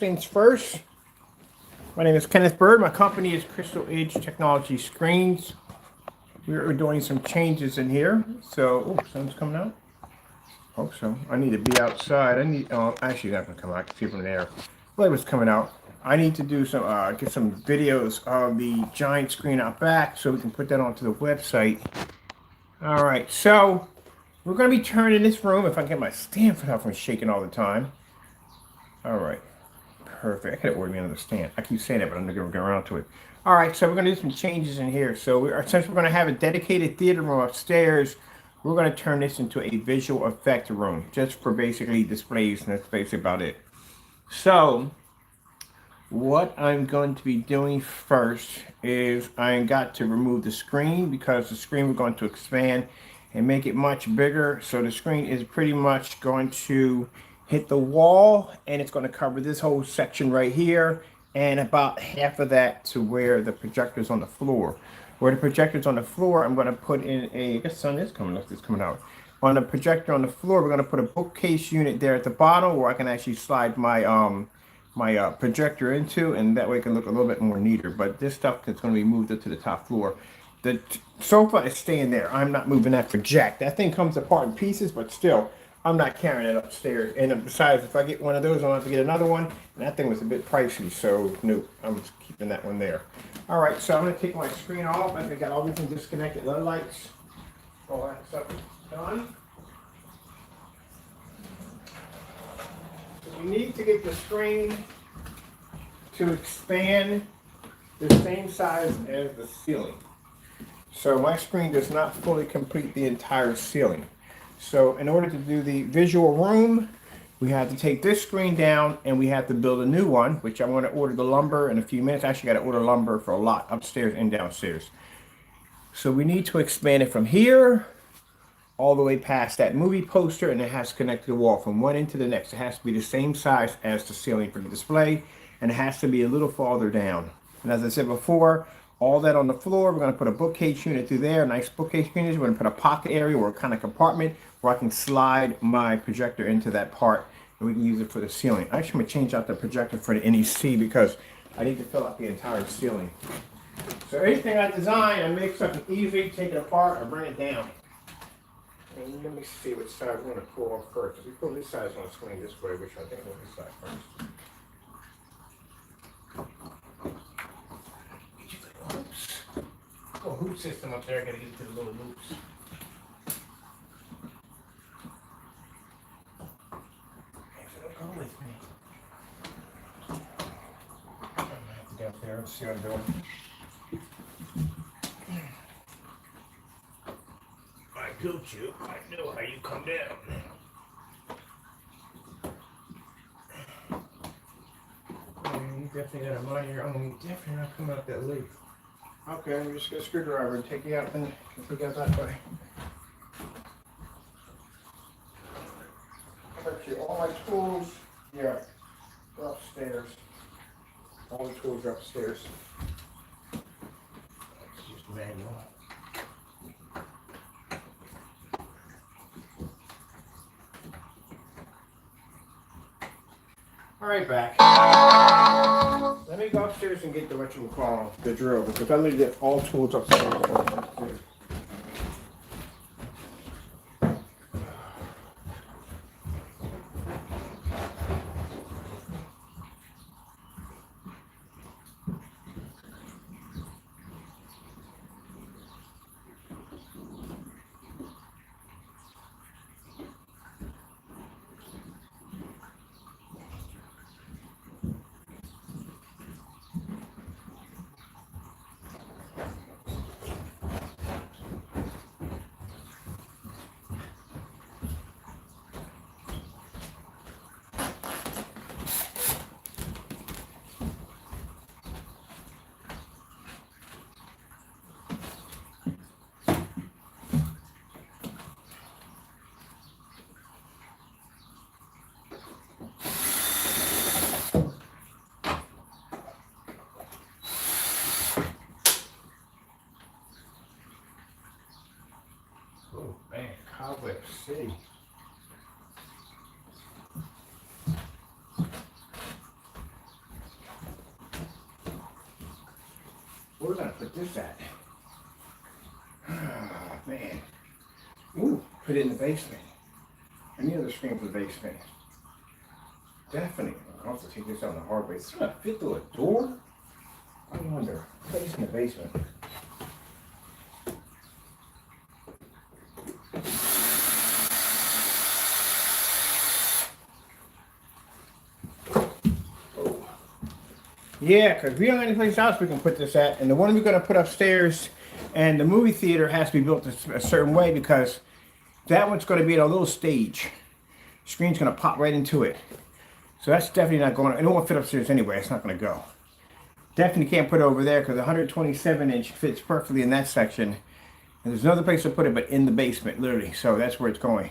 Things first, my name is Kenneth Bird. My company is Crystal Age Technology Screens. We're doing some changes in here. So, oh, sun's coming out. Hope so. I need to be outside. Actually, not gonna come out. I can see from there. Light was coming out. I need to do some, get some videos of the giant screen out back so we can put that onto the website. All right, so we're gonna be turning this room. If I can get my stand for from shaking all the time. All right. Perfect. I could have ordered me another stand. I keep saying it, but I'm not going to get around to it. All right, so we're going to do some changes in here. So since we're going to have a dedicated theater room upstairs, we're going to turn this into a visual effect room, just for basically displays, and that's basically about it. So what I'm going to be doing first is I got to remove the screen because the screen we're going to expand and make it much bigger. So the screen is pretty much going to hit the wall, and it's going to cover this whole section right here and about half of that to where the projector's on the floor. Where the projector's on the floor, I'm going to put in I guess sun is coming up, it's coming out. On the projector on the floor, we're going to put a bookcase unit there at the bottom where I can actually slide my projector into, and that way it can look a little bit more neater. But this stuff is going to be moved up to the top floor. The sofa is staying there. I'm not moving that for jack. That thing comes apart in pieces, but still, I'm not carrying it upstairs. And besides, if I get one of those, I'll have to get another one. And that thing was a bit pricey, so no, I'm just keeping that one there. All right, so I'm going to take my screen off. I got everything disconnected, low lights, all that stuff done. So we need to get the screen to expand the same size as the ceiling. So my screen does not fully complete the entire ceiling. So in order to do the visual room, we have to take this screen down and we have to build a new one, which I'm going to order the lumber in a few minutes. I actually got to order lumber for a lot upstairs and downstairs. So we need to expand it from here all the way past that movie poster, and it has to connect to the wall from one end to the next. It has to be the same size as the ceiling for the display, and it has to be a little farther down. And as I said before, all that on the floor, we're going to put a bookcase unit through there, a nice bookcase unit. We're going to put a pocket area or a kind of compartment where I can slide my projector into that part, and we can use it for the ceiling. I'm actually going to change out the projector for the NEC because I need to fill out the entire ceiling. So anything I design, I make something easy, take it apart, or bring it down. And let me see which side we're going to pull off first. If we pull this side, it's going to swing this way, which I think we'll this side first. Oh, hoop system up there. I gotta get to the little loops. Go with me. I'm gonna have to get up there and see what I'm doing. I built you. I know how you come down. You definitely got a mind here. I'm definitely not coming up that loop. Okay, I'm just gonna screwdriver and take you out and take you out that way. Actually, all my tools, yeah, are upstairs. All the tools are upstairs. It's just manual. All right, back. Let me go upstairs and get the what you would call the drill, because I need to get all tools upstairs. Oh man, Cobweb City. Where are we gonna put this at? Oh, man. Ooh, put it in the basement. Any other screen for the basement? Definitely. I'll have to take this out the hard way. It's gonna fit through a door? I wonder. Place in the basement. Yeah, because we don't have any place else we can put this at. And the one we're going to put upstairs and the movie theater has to be built a certain way because that one's going to be at a little stage. Screen's going to pop right into it. So that's definitely not going to, it won't fit upstairs anyway. It's not going to go. Definitely can't put it over there because the 127-inch fits perfectly in that section. And there's another place to put it, but in the basement, literally. So that's where it's going.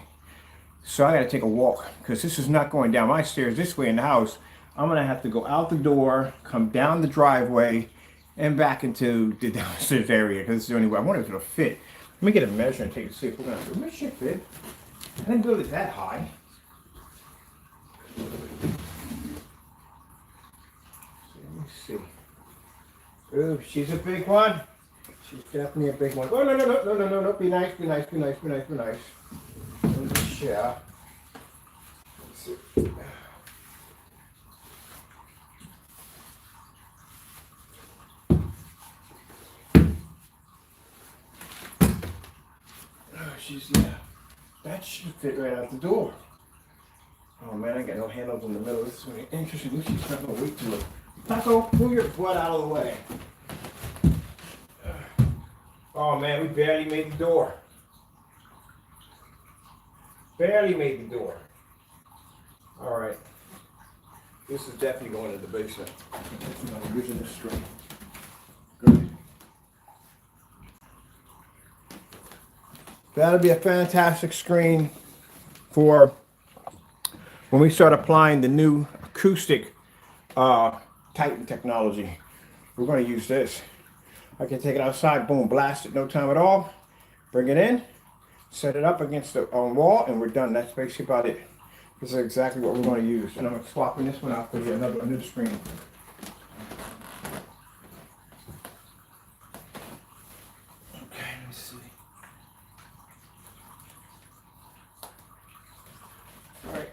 So I got to take a walk because this is not going down my stairs this way in the house. I'm going to have to go out the door, come down the driveway, and back into the downstairs area because this is the only way. I wonder if it'll fit. Let me get a measure and take it, see if we're going to do it. It should fit. I didn't build it that high. So let me see. Ooh, she's a big one. She's definitely a big one. Oh, no. Be nice. Yeah. Let's see. Yeah, that should fit right out the door. Oh man, I got no handles in the middle. This is going to be interesting. She's not going to wait to it. Taco, move your butt out of the way. Oh man, we barely made the door. Barely made the door. All right. This is definitely going to the basement. I'm using this string. Good. That'll be a fantastic screen for when we start applying the new acoustic Titan technology. We're going to use this. I can take it outside, boom, blast it, no time at all. Bring it in, set it up against the wall, and we're done. That's basically about it. This is exactly what we're going to use. And I'm swapping this one out for another screen.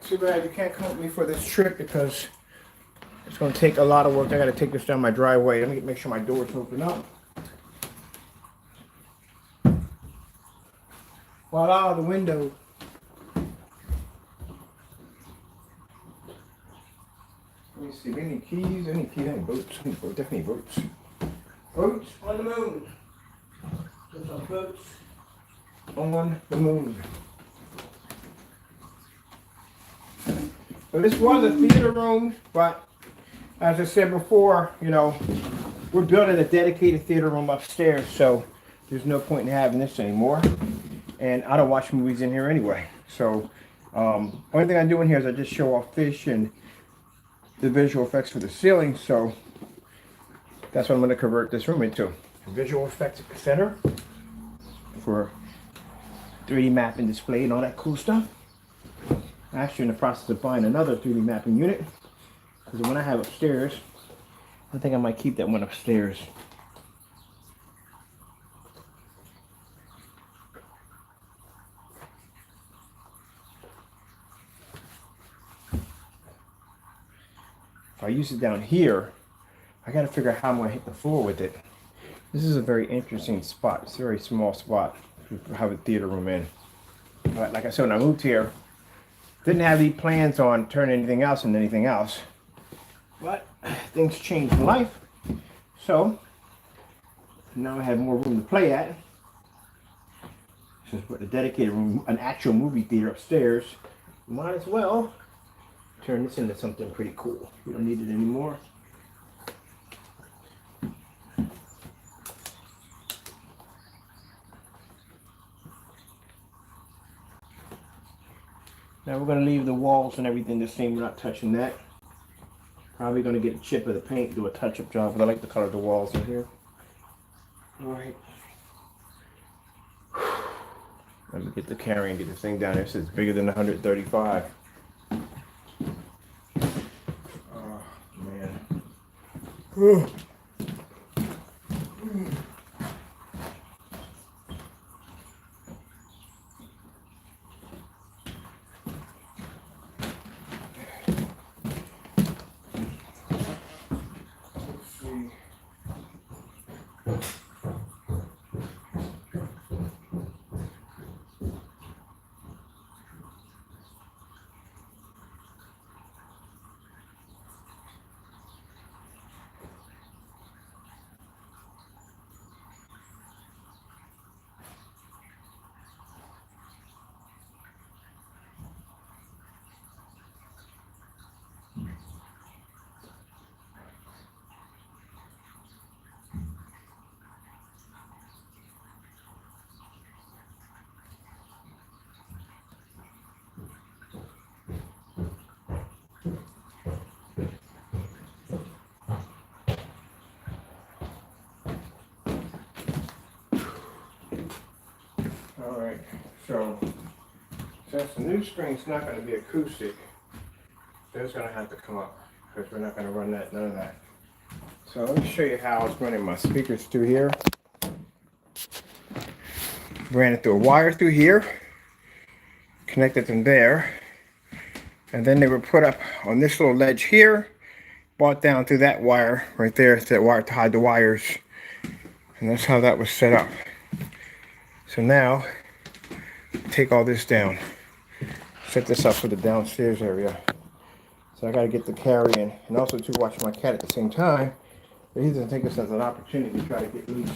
Too bad you can't come with me for this trip because it's going to take a lot of work. I got to take this down my driveway. Let me make sure my doors open up. Voila, the window. Let me see. Any keys? Any boats? Definitely boats. Boats on the moon. There's some boats on the moon. So this was a theater room, but as I said before, you know, we're building a dedicated theater room upstairs, so there's no point in having this anymore. And I don't watch movies in here anyway. So only thing I do in here is I just show off fish and the visual effects for the ceiling. So that's what I'm going to convert this room into. A visual effects center for 3D mapping display and all that cool stuff. I'm actually in the process of buying another 3D mapping unit because the one I have upstairs, I think I might keep that one upstairs. If I use it down here, I got to figure out how I'm going to hit the floor with it. This is a very interesting spot. It's a very small spot to have a theater room in. But like I said, when I moved here, didn't have any plans on turning anything else into anything else. But things change in life. So now I have more room to play at. Just put a dedicated room, an actual movie theater upstairs. Might as well turn this into something pretty cool. We don't need it anymore. Now we're going to leave the walls and everything the same. We're not touching that. Probably going to get a chip of the paint, do a touch-up job, but I like the color of the walls in here. Alright. Let me get the carry and get this thing down here. So it's bigger than 135. Oh, man. All right, so since the new screen's not going to be acoustic, that's going to have to come up because we're not going to run that, none of that. So let me show you how I was running my speakers through here. Ran it through a wire through here, connected them there, and then they were put up on this little ledge here, brought down through that wire right there, to that wire to hide the wires, and that's how that was set up. So now, take all this down, set this up for the downstairs area. So I got to get the carry in, and also to watch my cat at the same time. But he doesn't take this as an opportunity to try to get loose.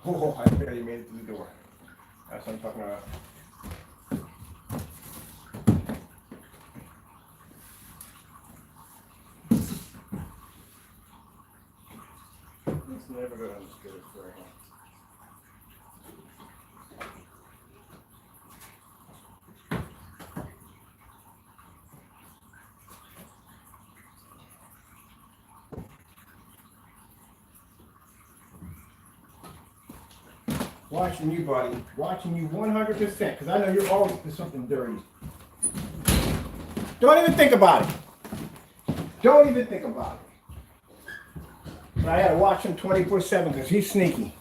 Oh, I barely made it to the door. That's what I'm talking about. It's never going to get it for him. Watching you, buddy. Watching you 100%, because I know you're always doing something dirty. Don't even think about it. Don't even think about it. But I gotta watch him 24/7 because he's sneaky.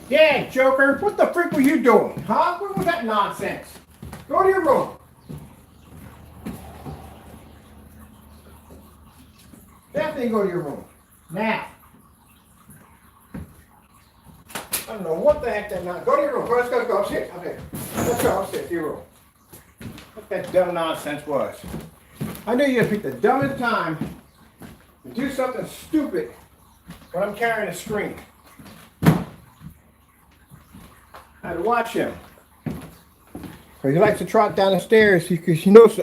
Yeah, Joker, what the freak were you doing? Huh? What was that nonsense? Go to your room. Definitely go to your room. Now. I don't know what the heck that nonsense. Go to your room. Let's go upstairs. Okay. Let's go upstairs to your room. What that dumb nonsense was. I knew you'd pick the dumbest time to do something stupid when I'm carrying a screen. I had to watch him. Because he likes to trot down the stairs because he knows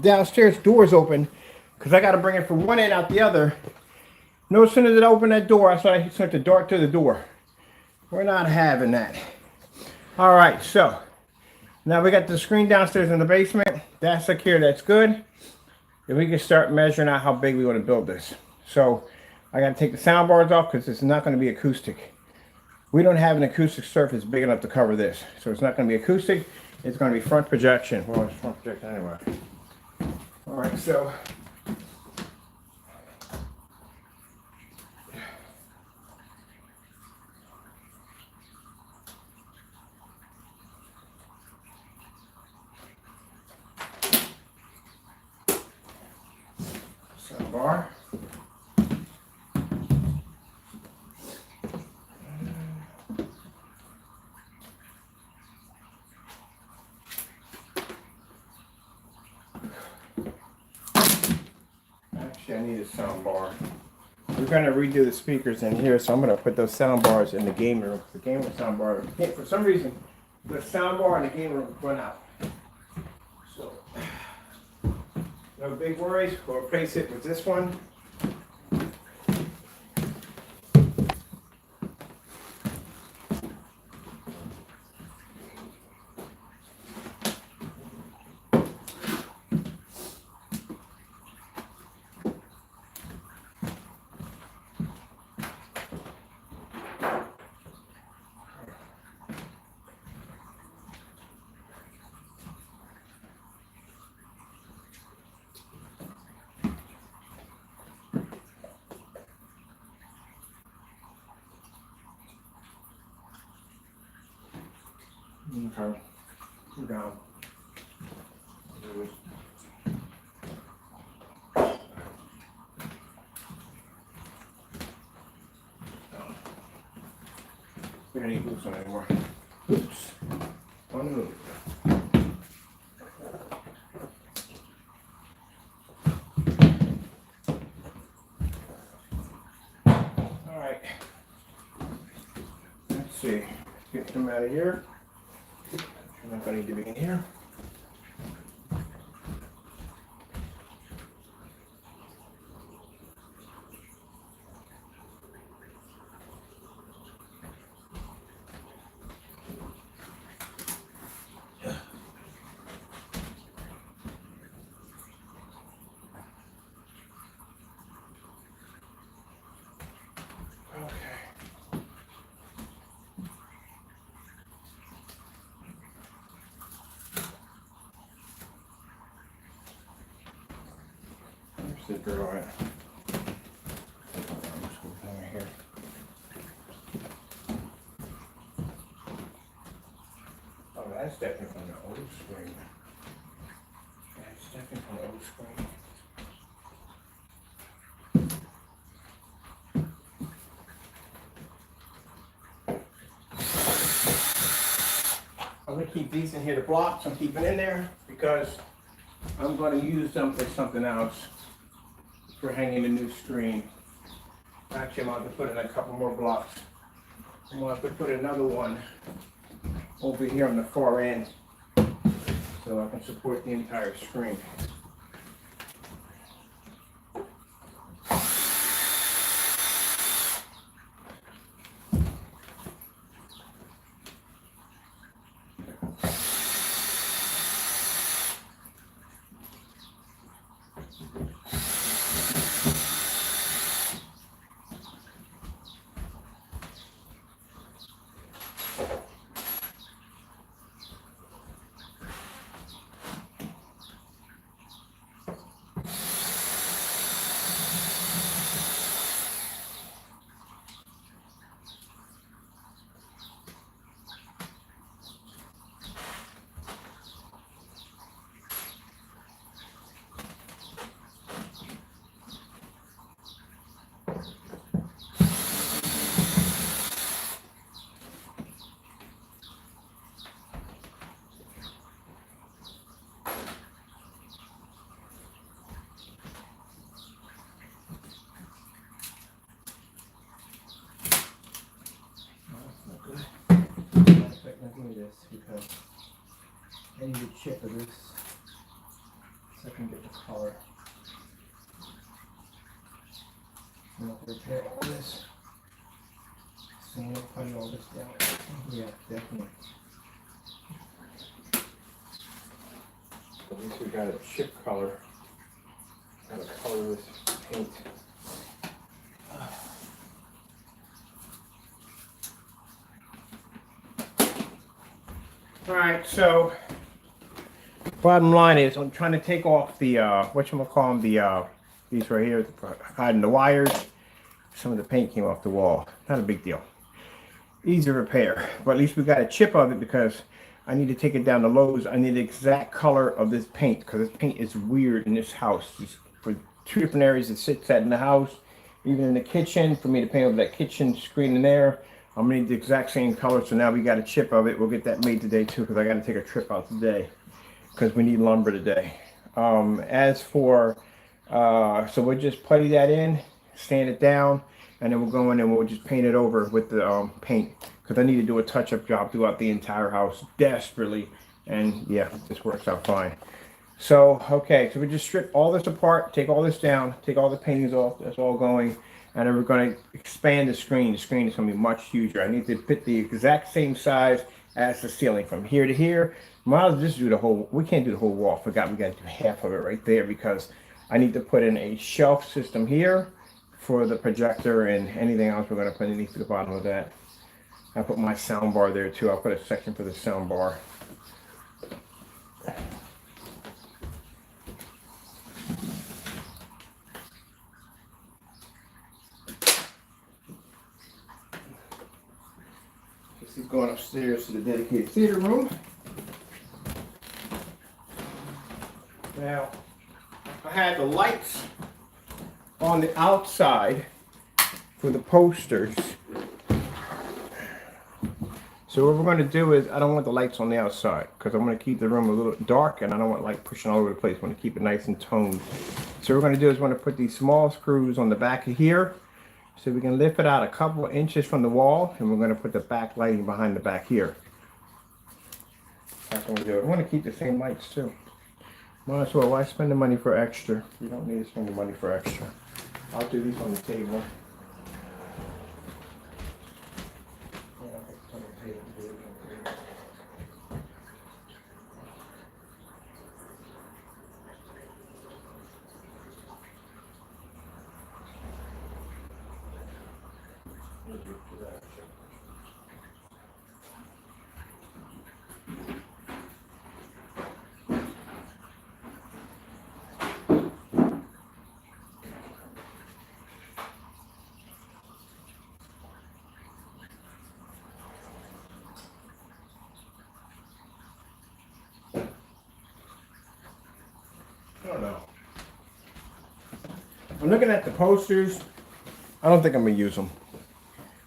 downstairs door's open because I got to bring it from one end out the other. No sooner did I open that door, I saw he started to dart to the door. We're not having that. All right, so now we got the screen downstairs in the basement. That's secure, that's good. And we can start measuring out how big we want to build this. So I got to take the sound bars off because it's not going to be acoustic. We don't have an acoustic surface big enough to cover this. So it's not going to be acoustic. It's going to be front projection. Well, it's front projection anyway. All right, so sound bar. Actually, I need a sound bar. We're going to redo the speakers in here, so I'm going to put those sound bars in the game room. The game room sound bar, for some reason, the sound bar in the game room run out. So, no big worries. We'll replace it with this one. Okay. Down. We don't need boots on anymore. Boots on the move. All right. Let's see. Get them out of here. I'm not going to need to be in here. Sticker on it. Here. Oh, that's definitely from the old screen. That's definitely from the old screen. I'm going to keep these in here, the blocks I'm keeping in there because I'm going to use them for something else. For hanging a new screen. Actually, I'm going to put in a couple more blocks. I'm going to put another one over here on the far end so I can support the entire screen. this because I need a chip of this so I can get the color. Now repair all this. Sand, putting all this down. Yeah, definitely. At least we got a chip color. Got to color this paint. Alright, so bottom line is I'm trying to take off the whatchamacallit, these right here, hiding the wires. Some of the paint came off the wall. Not a big deal. Easy to repair. But at least we got a chip of it because I need to take it down to Lowe's. I need the exact color of this paint because this paint is weird in this house. It's for two different areas it sits at in the house. Even in the kitchen, for me to paint over that kitchen screen in there. I'm gonna need the exact same color, so now we got a chip of it. We'll get that made today too, because I got to take a trip out today, because we need lumber today. As for, so we'll just putty that in, sand it down, and then we'll go in and we'll just paint it over with the paint, because I need to do a touch-up job throughout the entire house desperately, and yeah, this works out fine. So, okay, so we just strip all this apart, take all this down, take all the paintings off, that's all going. And then we're going to expand the screen. The screen is going to be much huger. I need to fit the exact same size as the ceiling from here to here. Might just do the whole, we can't do the whole wall. Forgot we got to do half of it right there because I need to put in a shelf system here for the projector and anything else we're going to put underneath the bottom of that. I put my sound bar there too. I'll put a section for the sound bar. He's going upstairs to the dedicated theater room. Now, I had the lights on the outside for the posters. So what we're going to do is, I don't want the lights on the outside because I'm going to keep the room a little dark and I don't want light pushing all over the place. I want to keep it nice and toned. So what we're going to do is we're going to put these small screws on the back of here. So we can lift it out a couple of inches from the wall, and we're going to put the back lighting behind the back here. That's what we do. I want to keep the same lights too. Might as well. Why spend the money for extra? You don't need to spend the money for extra. I'll do these on the table. I don't know. I'm looking at the posters. I don't think I'm gonna use them.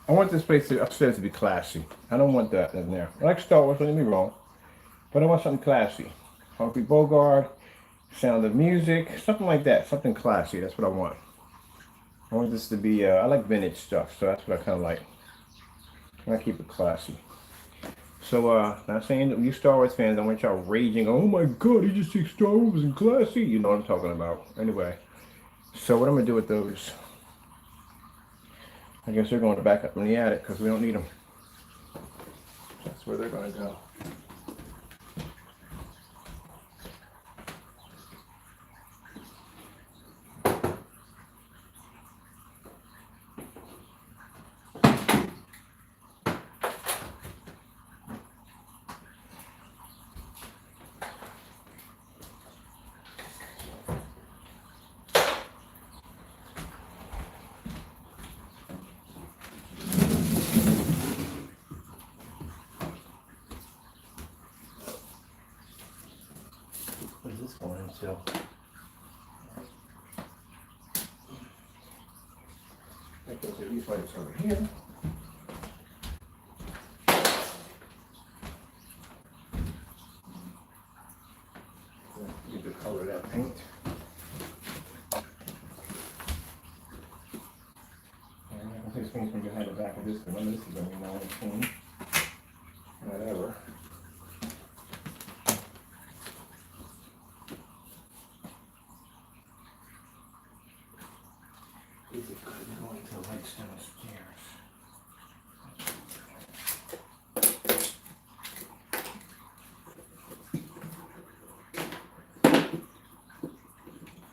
I want this place upstairs to be classy. I don't want that in there. I like Star Wars, don't get me wrong, but I want something classy. Humphrey Bogart, Sound of Music, something like that. Something classy. That's what I want. I want this to be. I like vintage stuff, so that's what I kind of like. I keep it classy. So, not saying that you Star Wars fans, I want y'all raging, oh my god, he just takes Star Wars and classy. You know what I'm talking about. Anyway, so what I'm going to do with those, I guess they're going to back up in the attic because we don't need them. That's where they're going to go. What is this going into? I think those are these lights over here. Need to color that paint. I think it's going to be behind the back of this, but none of this is going to be 19. Whatever. Is it good going to the lights downstairs?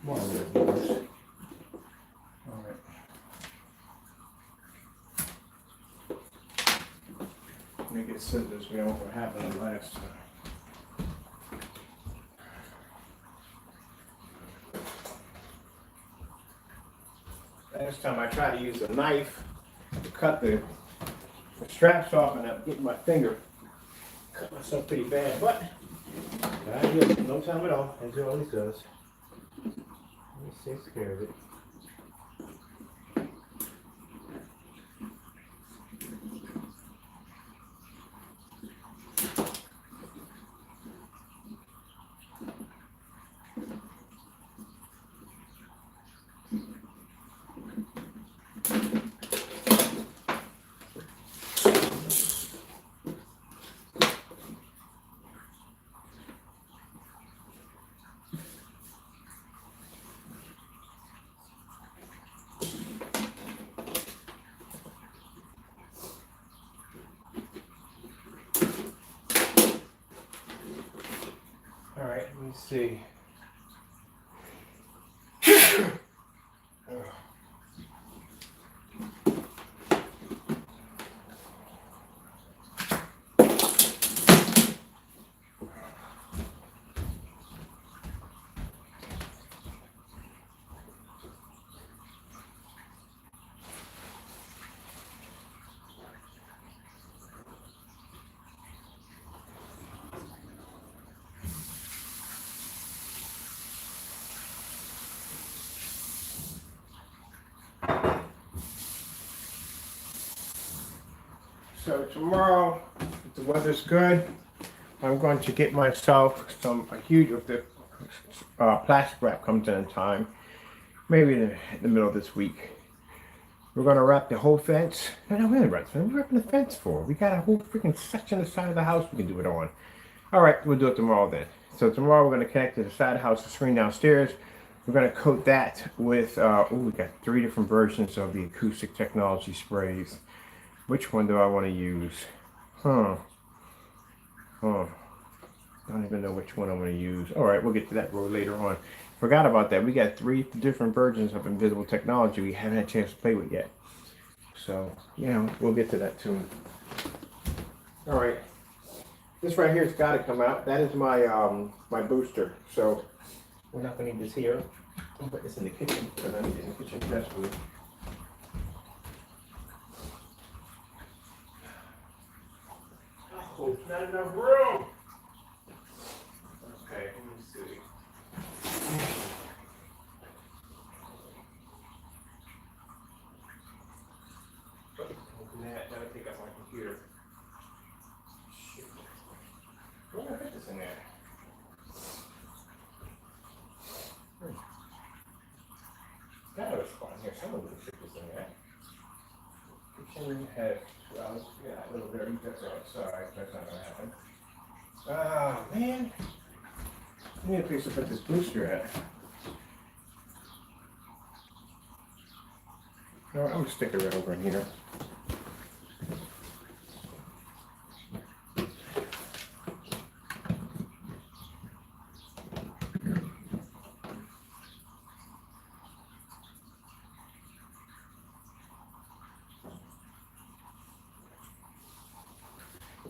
More of those. All right. Let me get scissors. We know what happened last time. Last time I tried to use a knife to cut the straps off, and I'm getting my finger, cut myself pretty bad, but I did it. No time at all, as it always does. He takes care of it. All right, let me see. So tomorrow, if the weather's good, I'm going to get myself a huge, if the plastic wrap comes in time, maybe in the middle of this week. We're going to wrap the whole fence. No, we're not wrapping the fence for. We got a whole freaking section of the side of the house we can do it on. All right, we'll do it tomorrow then. So tomorrow we're going to connect to the side of the house, the screen downstairs. We're going to coat that with, we got 3 different versions of the acoustic technology sprays. Which one do I want to use? I don't even know which one I'm going to use. All right, we'll get to that later on. Forgot about that. We got 3 different versions of invisible technology we haven't had a chance to play with yet. So, yeah, we'll get to that too. All right. This right here has got to come out. That is my my booster. So, we're not going to need this here. I'll put this in the kitchen because I need it in the kitchen desperately. Oh, it's not enough room. Okay, let me see. Open that. That'll take up my computer. Shoot. Where did I put this in there? Got a spot in here. Someone would stick this in there. Kitchen has, well, yeah, a little dirty. That's outside. That's not gonna happen. Oh man. I need a place to put this booster at. No, I'm gonna stick it right over in here.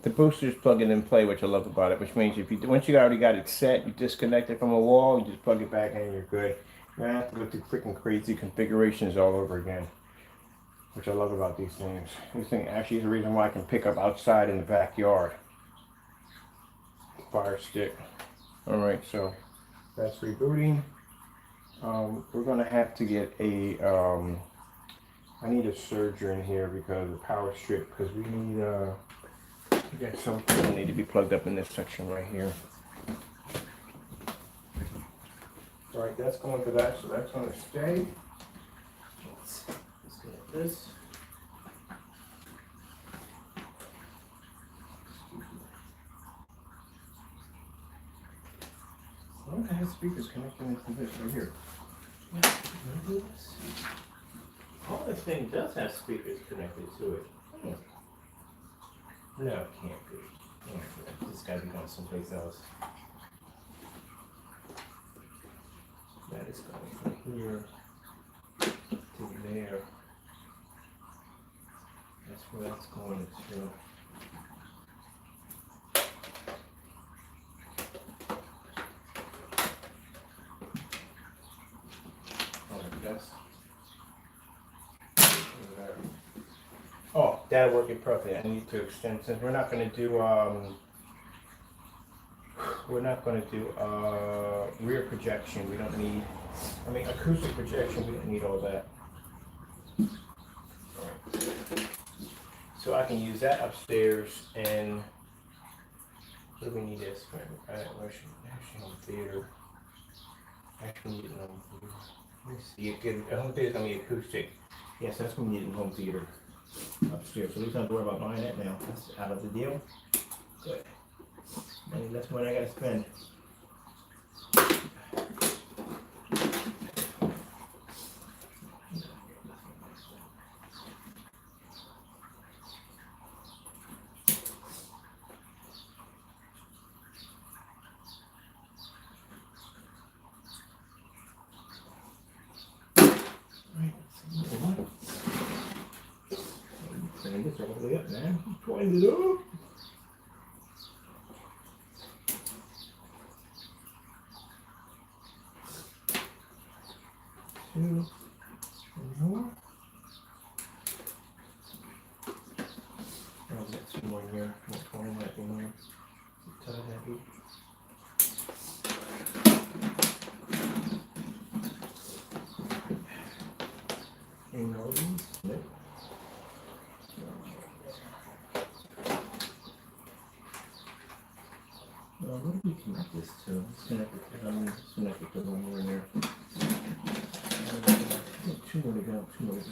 The booster's plug and play, which I love about it, which means if you once you already got it set, you disconnect it from a wall, you just plug it back in and you're good. You don't have to go through freaking crazy configurations all over again, which I love about these things. This thing actually is the reason why I can pick up outside in the backyard. Fire stick. All right, so that's rebooting. We're gonna have to get a. I need a serger in here because of the power strip, because we need we got some that need to be plugged up in this section right here. All right, that's going to that, so that's going to stay. Let's get this. I don't have speakers connecting to this right here. Yeah, do this. Oh, this thing does have speakers connected to it. Hmm. No, it can't be. This gotta be going someplace else. That is going from here to there. That's where that's going to. Oh, that's there. Oh, that'll work it perfectly. I need to extend since we're not going to do rear projection. We don't need. I mean, acoustic projection. We don't need all that. So I can use that upstairs and what do we need this for? Actually, home theater. Actually, need it in home theater. Let me see. Home theater's gonna be acoustic. Yes, that's gonna need it in home theater upstairs. So we don't have to worry about buying that now. That's out of the deal. Good. And that's what I gotta spend. Turn this all the way up, man. Turn it up. Two more. I'll get some more here. More 20 might be more. Tie that loop. Any more of these? Nope. What do we connect this to? Let's connect it to one more in there. Two more to go. Always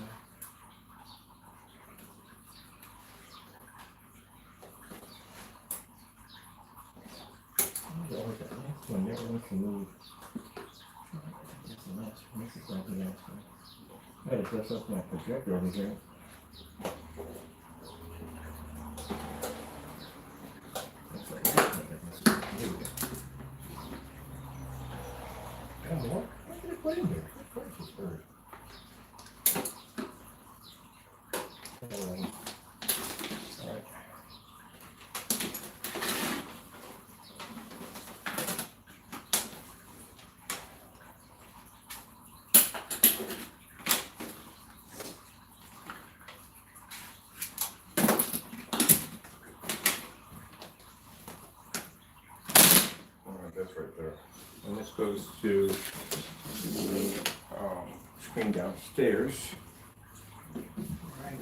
that last one never wants to move. That's the last one. This is not the last one. I gotta dress up my projector over here. Come on. What did I put in here? What is this bird? Alright. That's right there. And this goes to the screen downstairs. Right.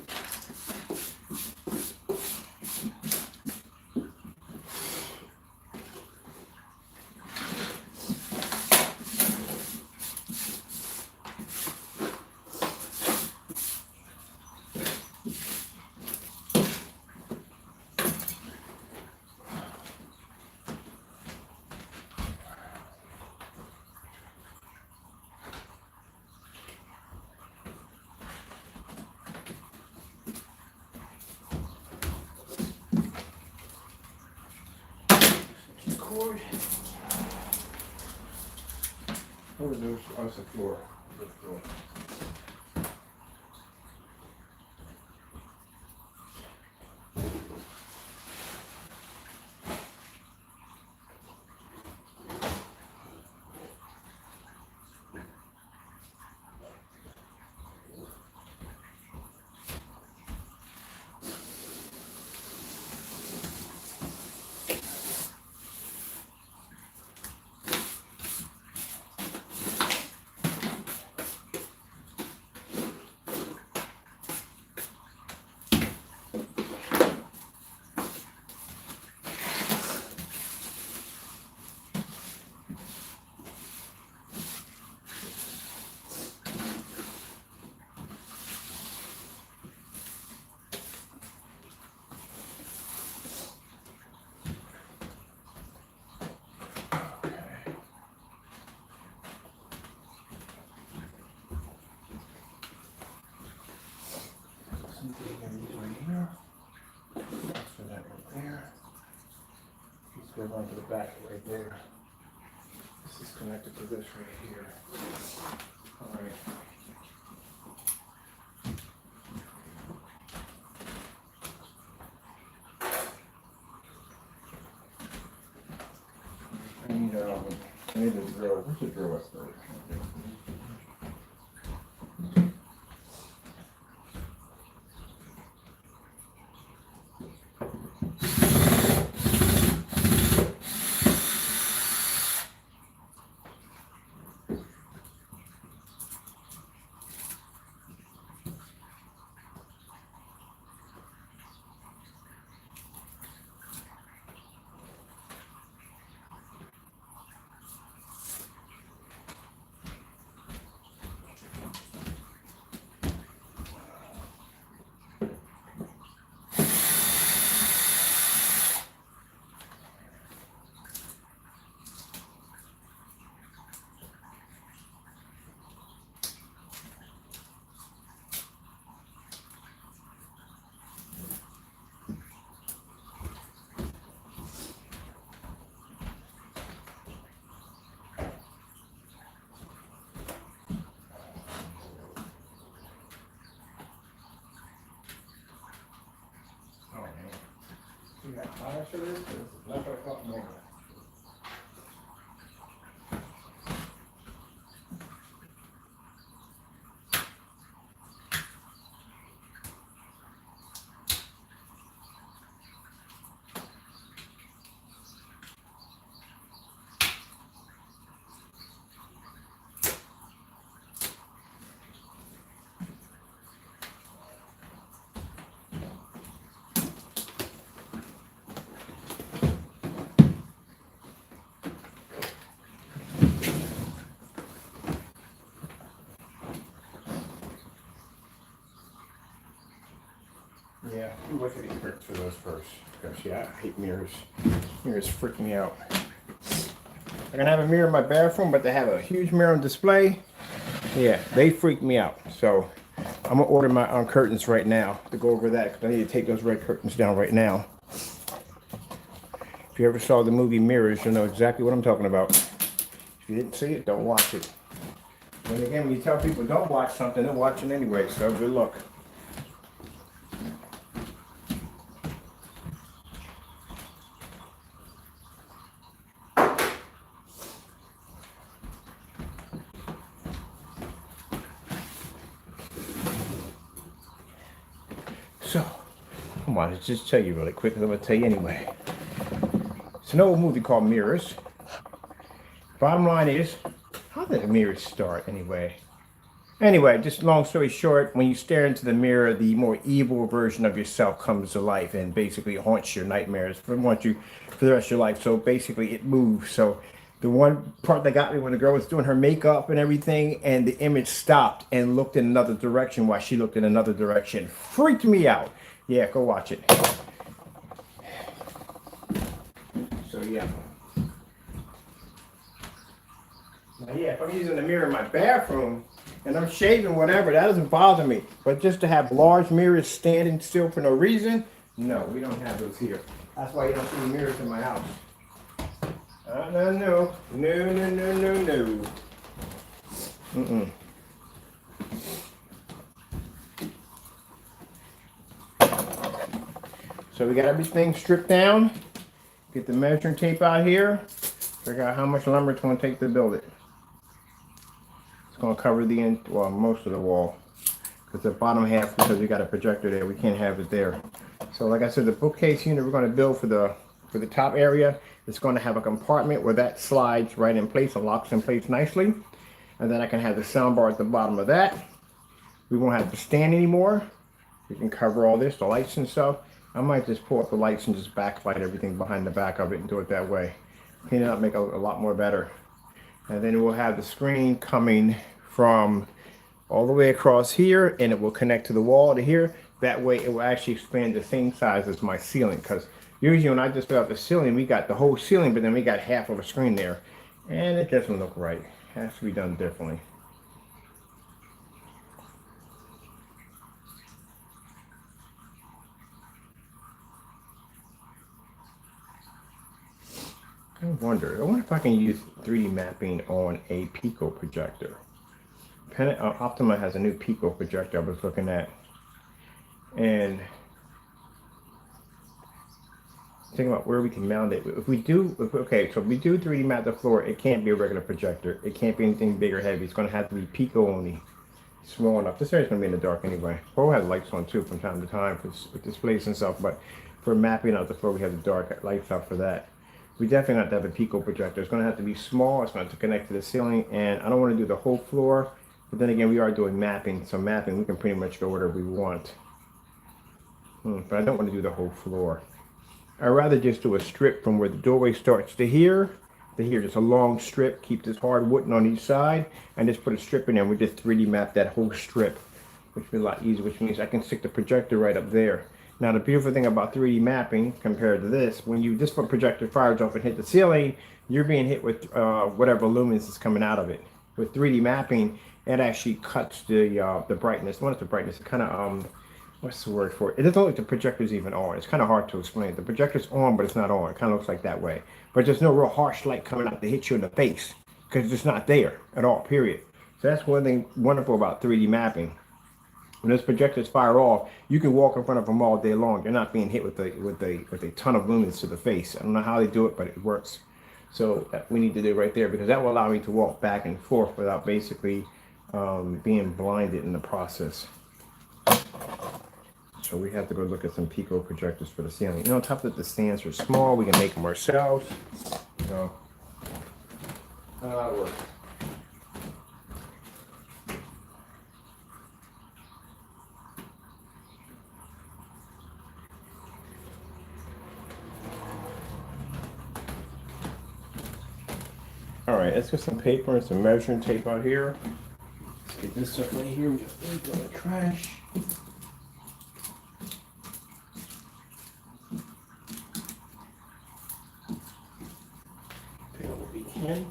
Cord. Oh, there's on the floor. onto the back right there. This is connected to this right here. All right. I need a drill. Where's the drill? That's there. You got tires for this? That's what I thought more. Yeah, look at these bricks for those first. Because yeah, I hate mirrors. Mirrors freak me out. I'm gonna have a mirror in my bathroom, but they have a huge mirror on display. Yeah, they freak me out. So I'm gonna order my curtains right now to go over that because I need to take those red curtains down right now. If you ever saw the movie Mirrors, you'll know exactly what I'm talking about. If you didn't see it, don't watch it. And again, when you tell people don't watch something, they're watching anyway, so good luck. So, come on, let's just tell you really quick, because I'm going to tell you anyway. It's an old movie called Mirrors. Bottom line is, how did the mirrors start anyway? Anyway, just long story short, when you stare into the mirror, the more evil version of yourself comes to life and basically haunts your nightmares for the rest of your life. So basically it moves. So the one part that got me when the girl was doing her makeup and everything and the image stopped and looked in another direction while she looked in another direction freaked me out. Yeah, go watch it. So yeah. Now yeah, if I'm using the mirror in my bathroom and I'm shaving, whatever, that doesn't bother me. But just to have large mirrors standing still for no reason, no, we don't have those here. That's why you don't see mirrors in my house. No. Mm-mm. So we got everything stripped down. Get the measuring tape out here. Figure out how much lumber it's going to take to build it. It's going to cover most of the wall. Because the bottom half, because we got a projector there, we can't have it there. So like I said, the bookcase unit we're going to build for the top area, it's going to have a compartment where that slides right in place and locks in place nicely. And then I can have the sound bar at the bottom of that. We won't have to stand anymore. We can cover all this, the lights and stuff. I might just pull up the lights and just backlight everything behind the back of it and do it that way. Clean it up, make it a lot more better. And then we'll have the screen coming from all the way across here, and it will connect to the wall to here. That way it will actually expand the same size as my ceiling, because usually when I just put up the ceiling, we got the whole ceiling, but then we got half of a screen there. And it doesn't look right. It has to be done differently. I wonder if I can use 3D mapping on a Pico projector. Optima has a new Pico projector I was looking at, and think about where we can mount it. Okay, so if we do 3D map the floor, it can't be a regular projector. It can't be anything big or heavy. It's going to have to be Pico only, small enough. This area's going to be in the dark anyway. Pro has lights on too from time to time for displays and stuff, but for mapping out the floor, we have the dark lights out for that. We definitely have to have a Pico projector. It's going to have to be small. It's going to have to connect to the ceiling, and I don't want to do the whole floor. But then again, we are doing mapping. So mapping, we can pretty much go whatever we want. But I don't want to do the whole floor. I'd rather just do a strip from where the doorway starts to here, just a long strip, keep this hard wooden on each side, and just put a strip in there. We just 3D map that whole strip, which will be a lot easier, which means I can stick the projector right up there. Now, the beautiful thing about 3D mapping compared to this, when this projector fires off and hit the ceiling, you're being hit with whatever lumens is coming out of it. With 3D mapping, it actually cuts the brightness. What is the brightness? It kind of, what's the word for it? It doesn't look like the projector's even on. It's kind of hard to explain. The projector's on, but it's not on. It kind of looks like that way. But there's no real harsh light coming out to hit you in the face because it's just not there at all, period. So that's one thing wonderful about 3D mapping. When those projectors fire off, you can walk in front of them all day long. You're not being hit with a ton of lumens to the face. I don't know how they do it, but it works. So we need to do it right there because that will allow me to walk back and forth without basically being blinded in the process. So we have to go look at some Pico projectors for the ceiling. On top of that, the stands are small. We can make them ourselves. That'll work. All right, let's get some paper and some measuring tape out here. Let's get this stuff right here. We just leave it in the trash. Pick up what we can.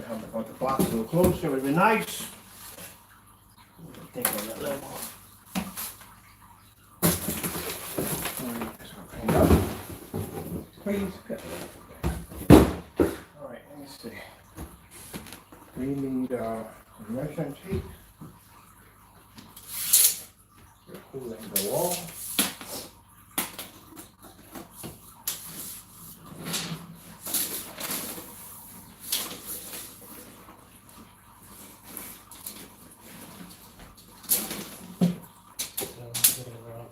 I want the box a little closer, it would be nice. Take on that level. Please. Alright, let me see. We need measuring tape. We're pulling the wall. Around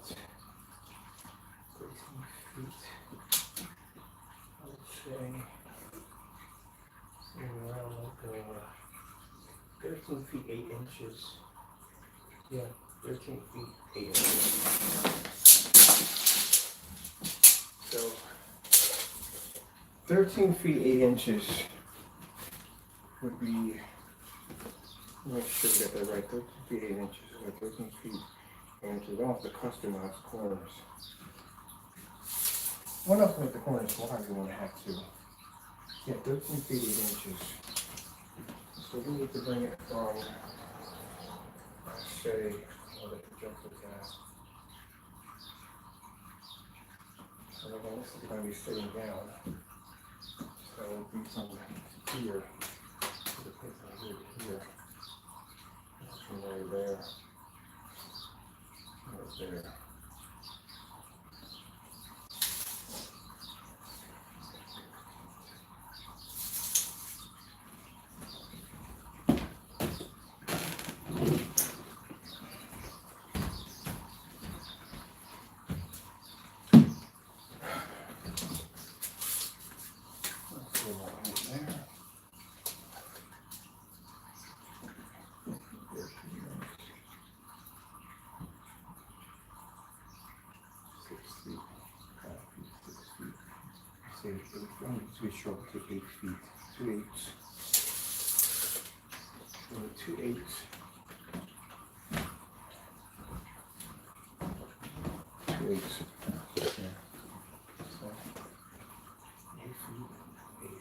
13 feet 8 inches. Yeah, 13 feet 8 inches. So 13 feet 8 inches would be, make sure we get that right. 13 feet 8 inches, or 13 feet 8 inches. I don't have to customize corners. What else with the corners? Why do you want to have to? Yeah, 13 feet 8 inches. So we need to bring it from, let's say, what the projector's at. So again, this is going to be sitting down. So it would be from here to here. From right there. Right there. We show to 8 feet, 2 eighths, 2 eighths, 2 eighths. Yeah. So 8 feet, 8 feet.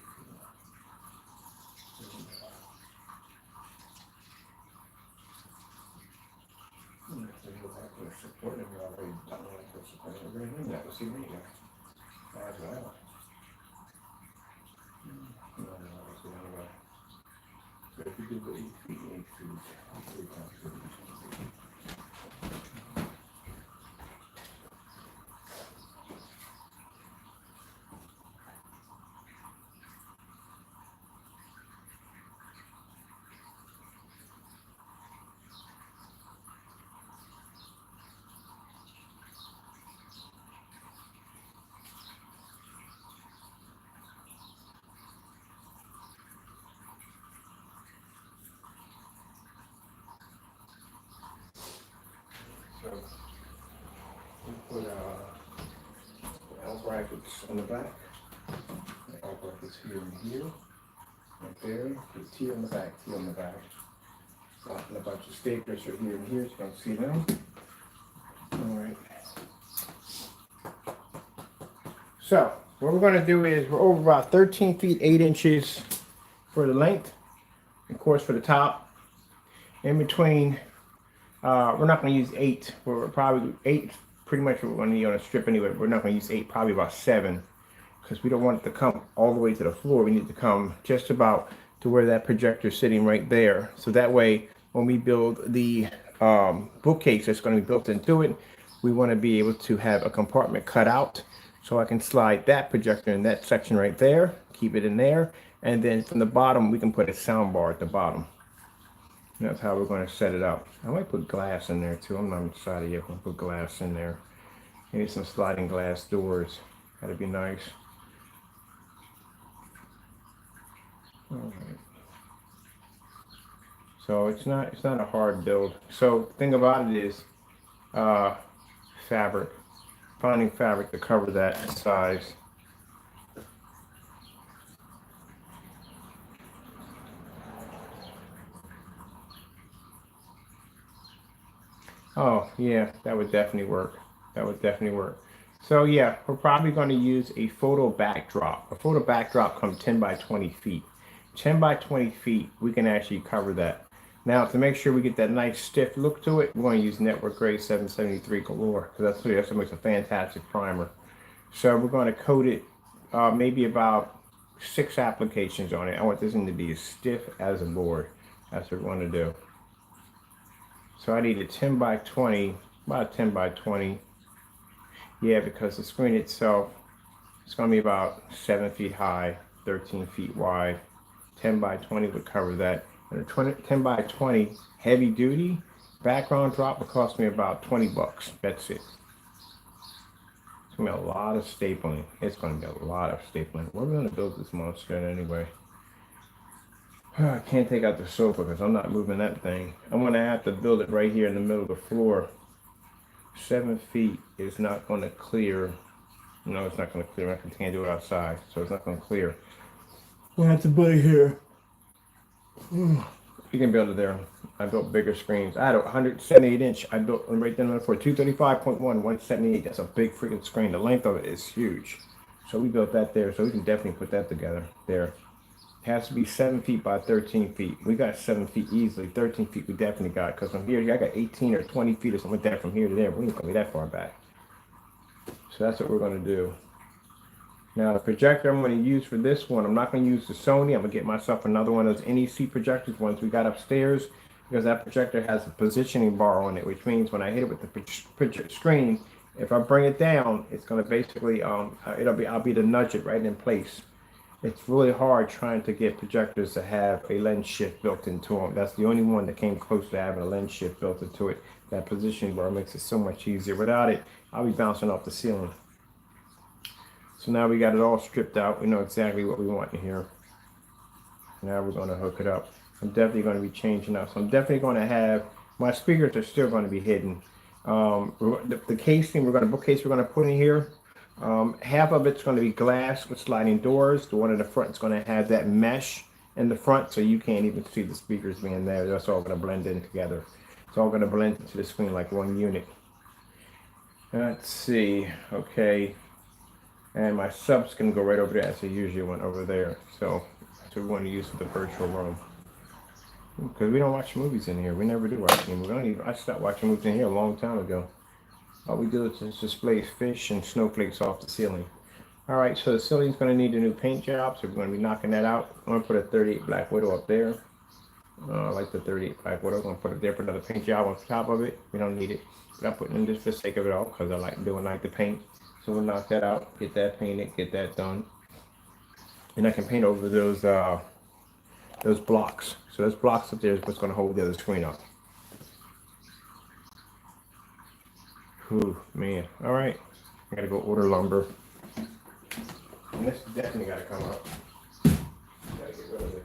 Support and we're already done like this. We're going to do that. We'll see later. As well. So if you do the 8 feet, 8 feet, 3 times 3. So we put L brackets on the back. The L brackets here and here. Right there. Put T on the back, T on the back. And a bunch of staplers are here and here, so you don't see them. Alright. So what we're going to do is we're over about 13 feet 8 inches for the length. Of course for the top. In between, we're not going to use 8. We're probably 8. Pretty much we're going to need on a strip anyway. We're not going to use 8. Probably about 7, because we don't want it to come all the way to the floor. We need to come just about to where that projector is sitting right there. So that way, when we build the bookcase that's going to be built into it, we want to be able to have a compartment cut out, so I can slide that projector in that section right there, keep it in there, and then from the bottom we can put a sound bar at the bottom. And that's how we're going to set it up. I might put glass in there too. I'm not decided yet. I'll put glass in there. Maybe some sliding glass doors. That'd be nice. All right. So it's not a hard build. So the thing about it is fabric. Finding fabric to cover that size. Oh, yeah, that would definitely work. That would definitely work. So yeah, we're probably going to use a photo backdrop. A photo backdrop comes 10 by 20 feet. 10 by 20 feet, we can actually cover that. Now, to make sure we get that nice stiff look to it, we're going to use Network Grade 773 Galore, because that's what makes a fantastic primer. So we're going to coat it maybe about 6 applications on it. I want this thing to be as stiff as a board. That's what we want to do. So I need a 10 by 20, about 10 by 20. Yeah, because the screen itself is going to be about 7 feet high, 13 feet wide. 10 by 20 would cover that. And a 10 by 20 heavy duty background drop would cost me about 20 bucks. That's it. It's going to be a lot of stapling. It's going to be a lot of stapling. We're going to build this monster anyway. I can't take out the sofa because I'm not moving that thing. I'm going to have to build it right here in the middle of the floor. 7 feet is not going to clear. No, it's not going to clear. I can't do it outside, so it's not going to clear. We'll have to build it here. You can build it there. I built bigger screens. I had a 178 inch. I built right there for 235.1, 178. That's a big freaking screen. The length of it is huge. So we built that there. So we can definitely put that together there. It has to be 7 feet by 13 feet. We got 7 feet easily. 13 feet we definitely got. Because from here, I got 18 or 20 feet or something like that from here to there. We ain't gonna be that far back. So that's what we're gonna do. Now the projector I'm going to use for this one, I'm not going to use the Sony. I'm going to get myself another one of those NEC projectors, ones we got upstairs, because that projector has a positioning bar on it, which means when I hit it with the screen, if I bring it down, it's going to basically, I'll be to nudge it right in place. It's really hard trying to get projectors to have a lens shift built into them. That's the only one that came close to having a lens shift built into it. That positioning bar makes it so much easier. Without it, I'll be bouncing off the ceiling. So now we got it all stripped out. We know exactly what we want in here. Now we're going to hook it up. I'm definitely going to be changing up. So I'm definitely going to have, my speakers are still going to be hidden. The casing, the bookcase we're going to put in here, half of it's going to be glass with sliding doors. The one in the front is going to have that mesh in the front, so you can't even see the speakers being there. That's all going to blend in together. It's all going to blend into the screen like one unit. Let's see. Okay. And my subs can go right over there as they usually went over there. So that's what we want to use for the virtual room. Because we don't watch movies in here. We never do watch movies. I stopped watching movies in here a long time ago. All we do is just display fish and snowflakes off the ceiling. All right, so the ceiling's going to need a new paint job, so we're going to be knocking that out. I'm going to put a 38 Black Widow up there. I like the 38 Black Widow. I'm going to put it there, put another paint job on top of it. We don't need it. But I'm putting it in just for the sake of it all because I like doing the paint. So we'll knock that out, get that painted, get that done. And I can paint over those blocks. So those blocks up there is what's going to hold the other screen up. Whew, man. All right. I got to go order lumber. And this definitely got to come up. Got to get rid of this.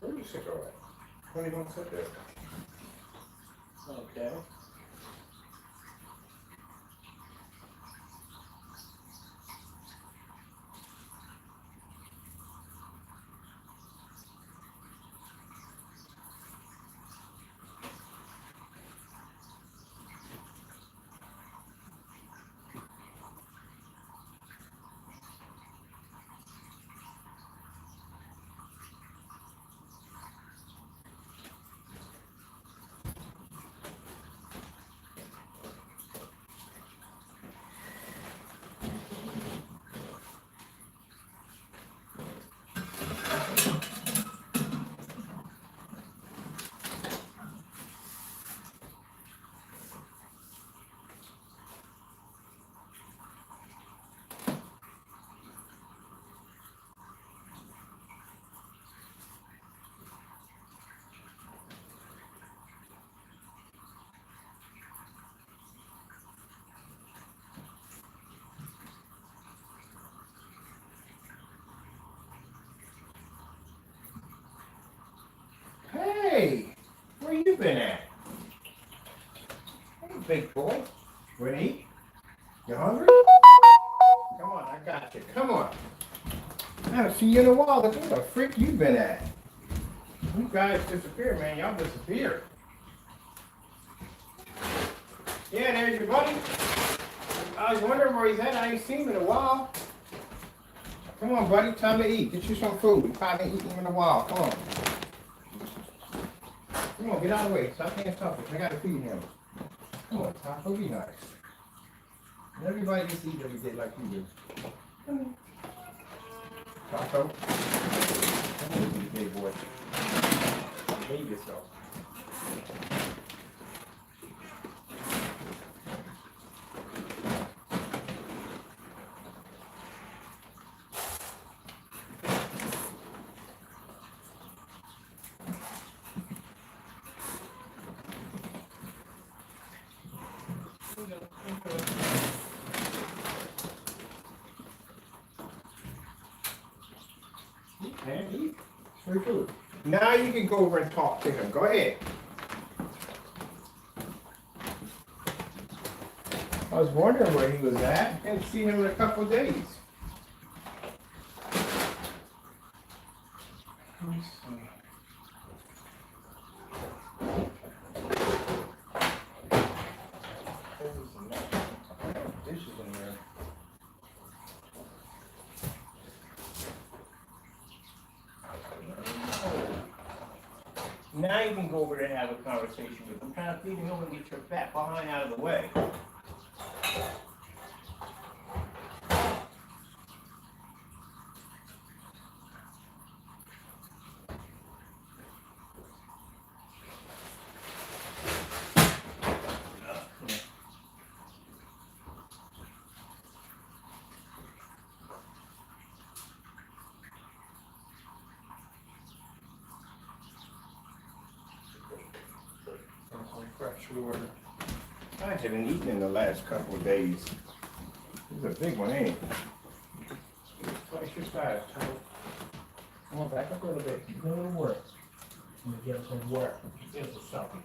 Where do you sit all right? 21 sit there. Okay. big boy. Wanna eat? You hungry? Come on, I got you. Come on. I haven't seen you in a while. Where the frick you been at? You guys disappeared, man. Y'all disappeared. Yeah, there's your buddy. I was wondering where he's at. I ain't seen him in a while. Come on, buddy. Time to eat. Get you some food. You probably ain't eaten in a while. Come on. Come on, get out of the way. Stop being selfish. I gotta feed him. Come on, Taco. Be nice. Everybody gets to eat every day like you do. Come on. Taco. Come on, you big boy. Behave yourself. And eat. Very good. Now you can go over and talk to him. Go ahead. I was wondering where he was at. I hadn't seen him in a couple of days. Let me see. There's some dishes in there. Now you can go over there and have a conversation with him. I'm trying to feed him and get your fat behind out of the way. Fresh water. I haven't eaten in the last couple of days. This is a big one, ain't it? Twice your size, Tom. Come on, back up a little bit. You're doing work. I'm gonna get some work. Get some something.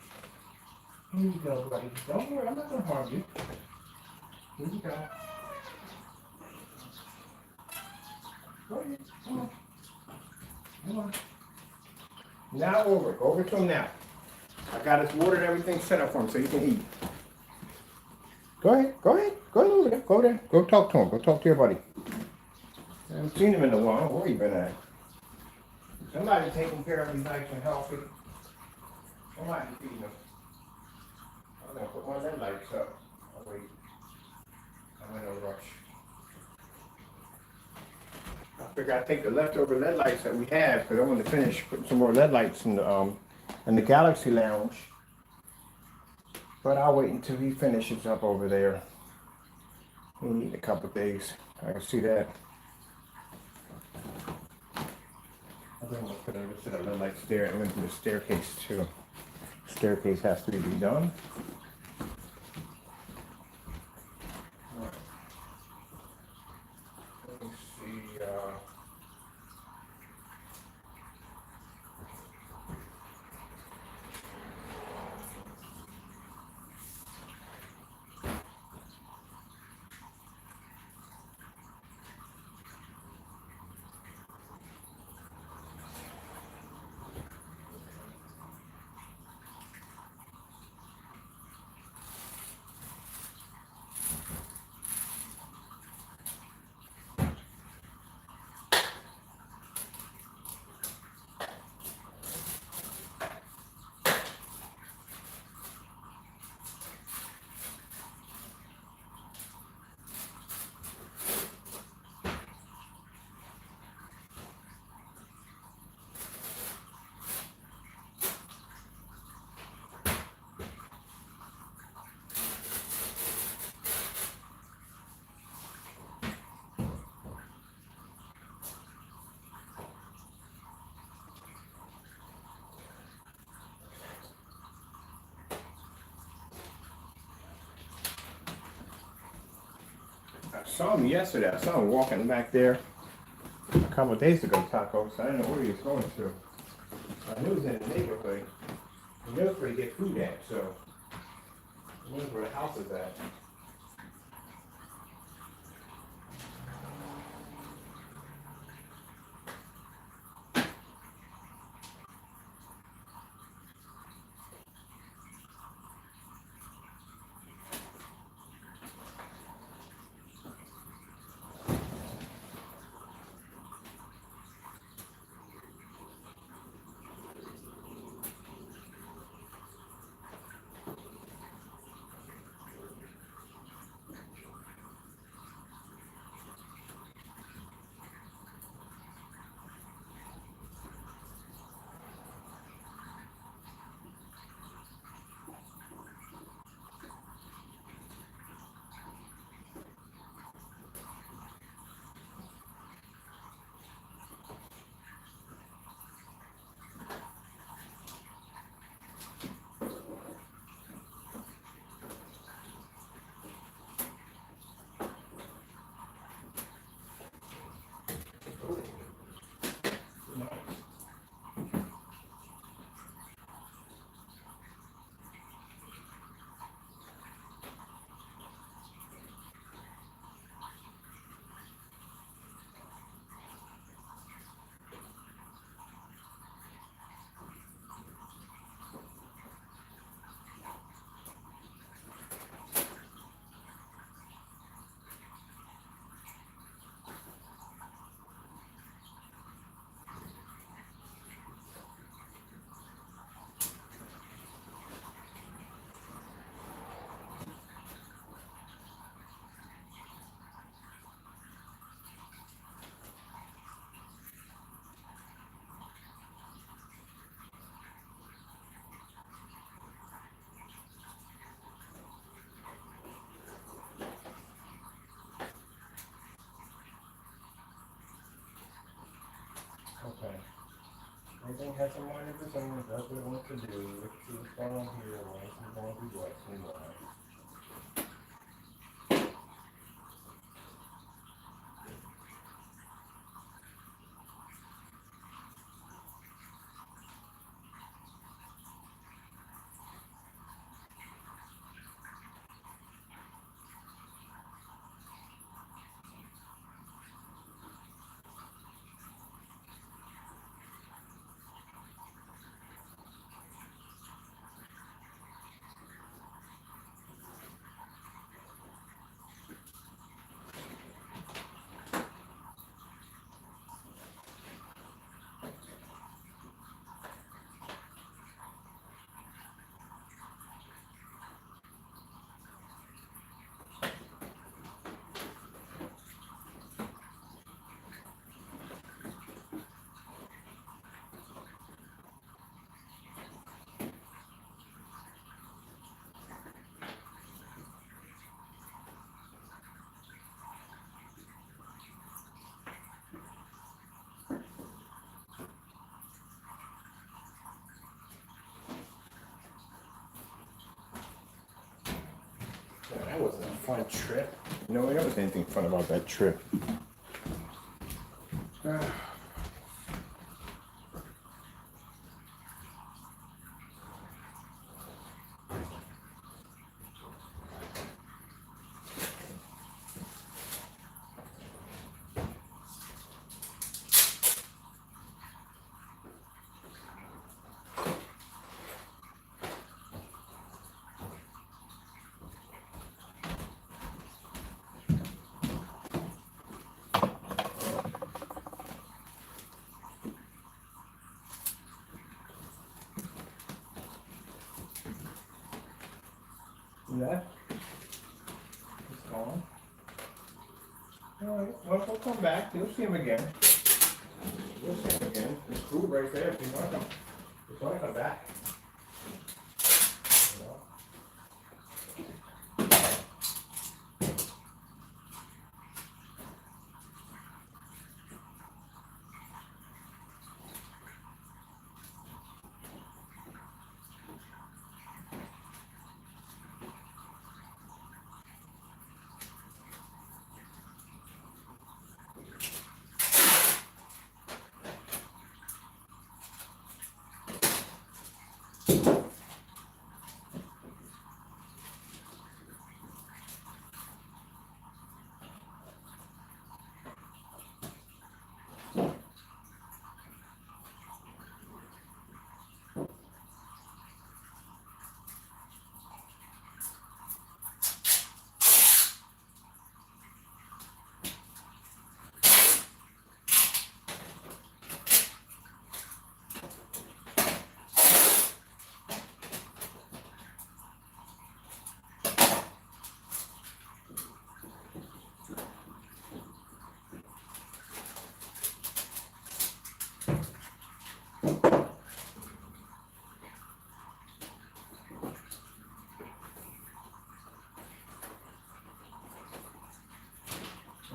Here you go, buddy. Don't worry, I'm not gonna harm you. Here you go. Go ahead. Come on. Come on. Now over. Go over to him now. I got his water and everything set up for him so he can eat. Go ahead, go ahead. Go over there. Go there. Go talk to him. Go talk to your buddy. I haven't seen him in a while. Where you been at? Somebody taking care of him nice and healthy. Somebody feeding him. I'm gonna put one of them lights up. I'll wait. I'm in a rush. I figured I'd take the leftover LED lights that we have because I want to finish putting some more LED lights in the Galaxy Lounge. But I'll wait until he finishes up over there. We need a couple of days. I can see that. I'm going to put a set of LED lights there and then do the staircase too. Staircase has to be redone. Let me see. I saw him yesterday. I saw him walking back there a couple of days ago, Taco, so I didn't know where he was going to. I knew he was in the neighborhood. He knows where to get food at, so Where's where the house is at? Okay. Everything has a mind of its own, does what it wants to do. Let's see what's going on here, why it's going to do what, and why. Yeah, that wasn't a fun trip. No, there wasn't anything fun about that trip. Yeah, it's gone. Alright, well, we'll come back. You'll see him again. You'll see him again. There's food right there if you want to come. Just want to come back. You know?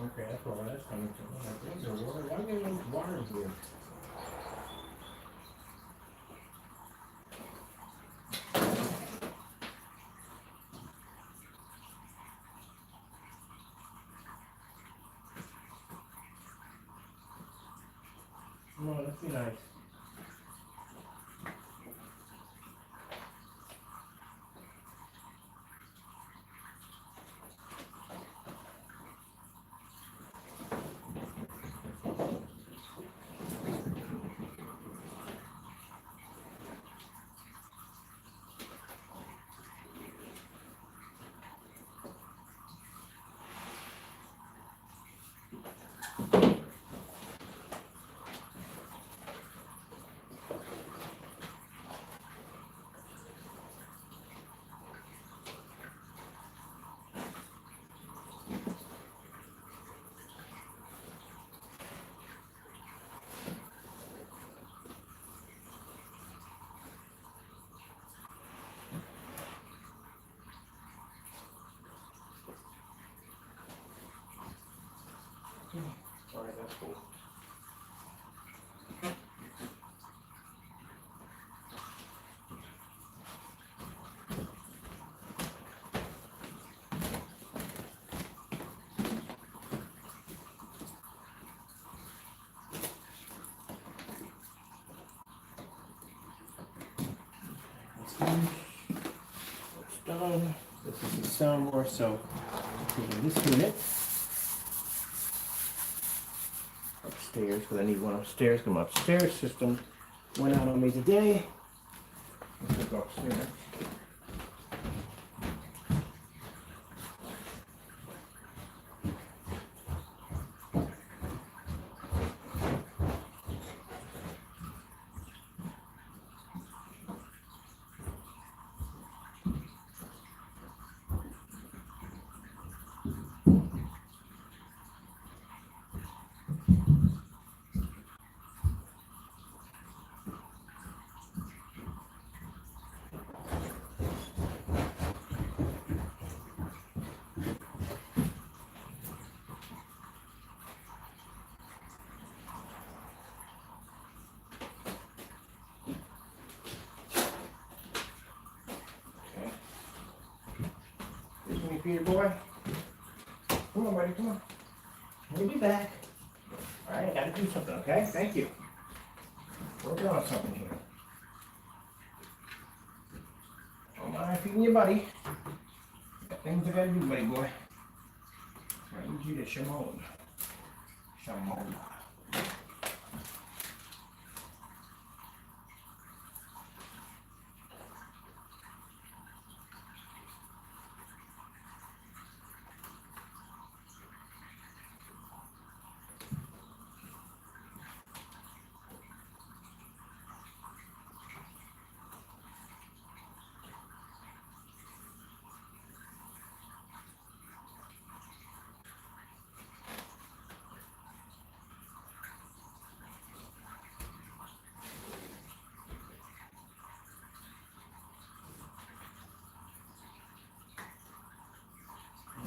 Okay, that's where that's coming from. I'm like, where's the water? Why do you have water here? No, that'd be nice. Alright, that's cool. It's done. This is the soundboard, so taking this unit upstairs because I need one upstairs. Come upstairs. System went out on me today. Let's go upstairs. Peter boy. Come on, buddy, come on. We'll be back. Alright, I gotta do something, okay? Thank you. Working on something here. Don't mind feeding your buddy. Got things I gotta do, buddy boy. I need you to Shimon. Shimon.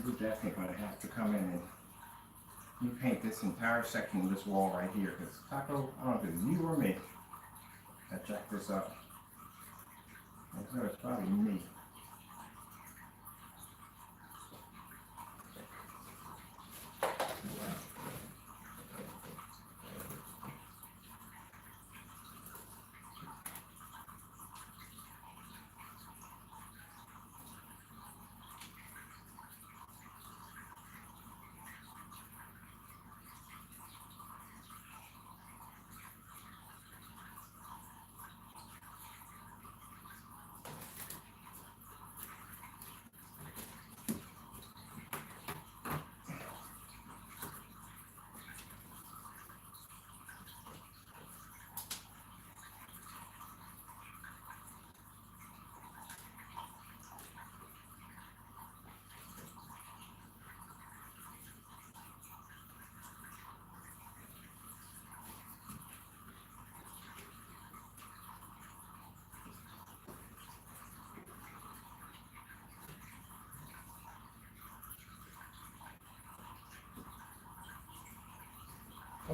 We're definitely going to have to come in and repaint this entire section of this wall right here because Taco, I don't know if it's you or me that jacked this up. I think it's probably me.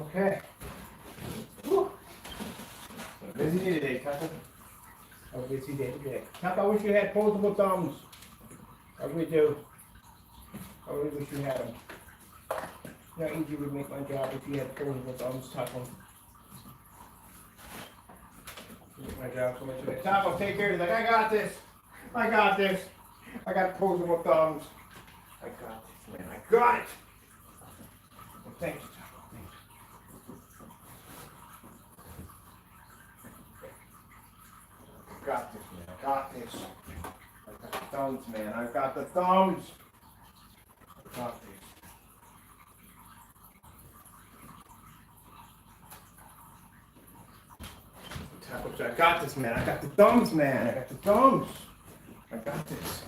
Okay. Whew. Busy day today, Taco. A busy day today. Taco, I wish you had posable thumbs. I really do. I really wish you had them. Not easy would make my job if you had posable thumbs, Taco. Make my job so much better. Taco, take care of this. Like, I got this. I got this. I got posable thumbs. I got this, man. I got it. Well, thank you, Taco. Thank you. I got this, man. I got this. I got the thumbs, man. I got the thumbs. I got this. I got this, man. I got the thumbs, man. I got the thumbs. I got this.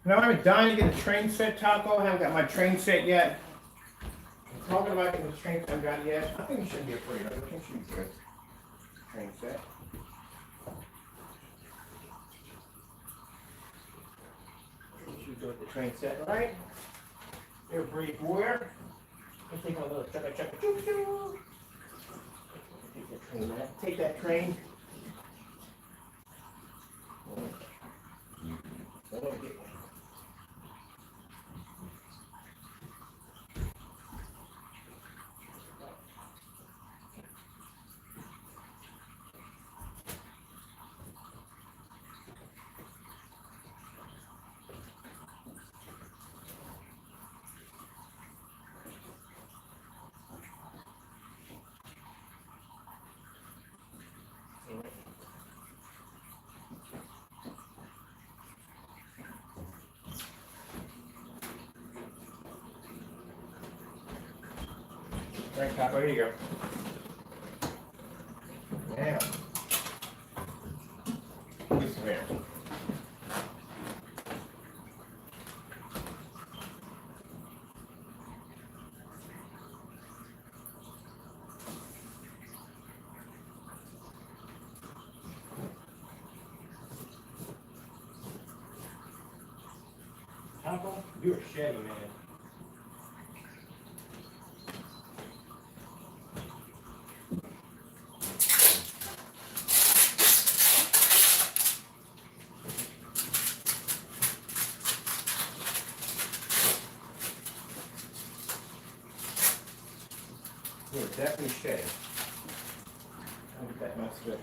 Now I'm dying to get a train set, Taco. I haven't got my train set yet. I'm talking about getting the train set. I haven't got it yet. I think you shouldn't be afraid of it. I think you should be good. Train set. You should go with the train set, right? You're a brave warrior. Let's take a little chugga choo choo. Take that train, man. Take that train. Right, Taco, here you go. Yeah. Listen here. Taco, you're a Chevy, man. You're definitely Chevy. I'll get that messed up.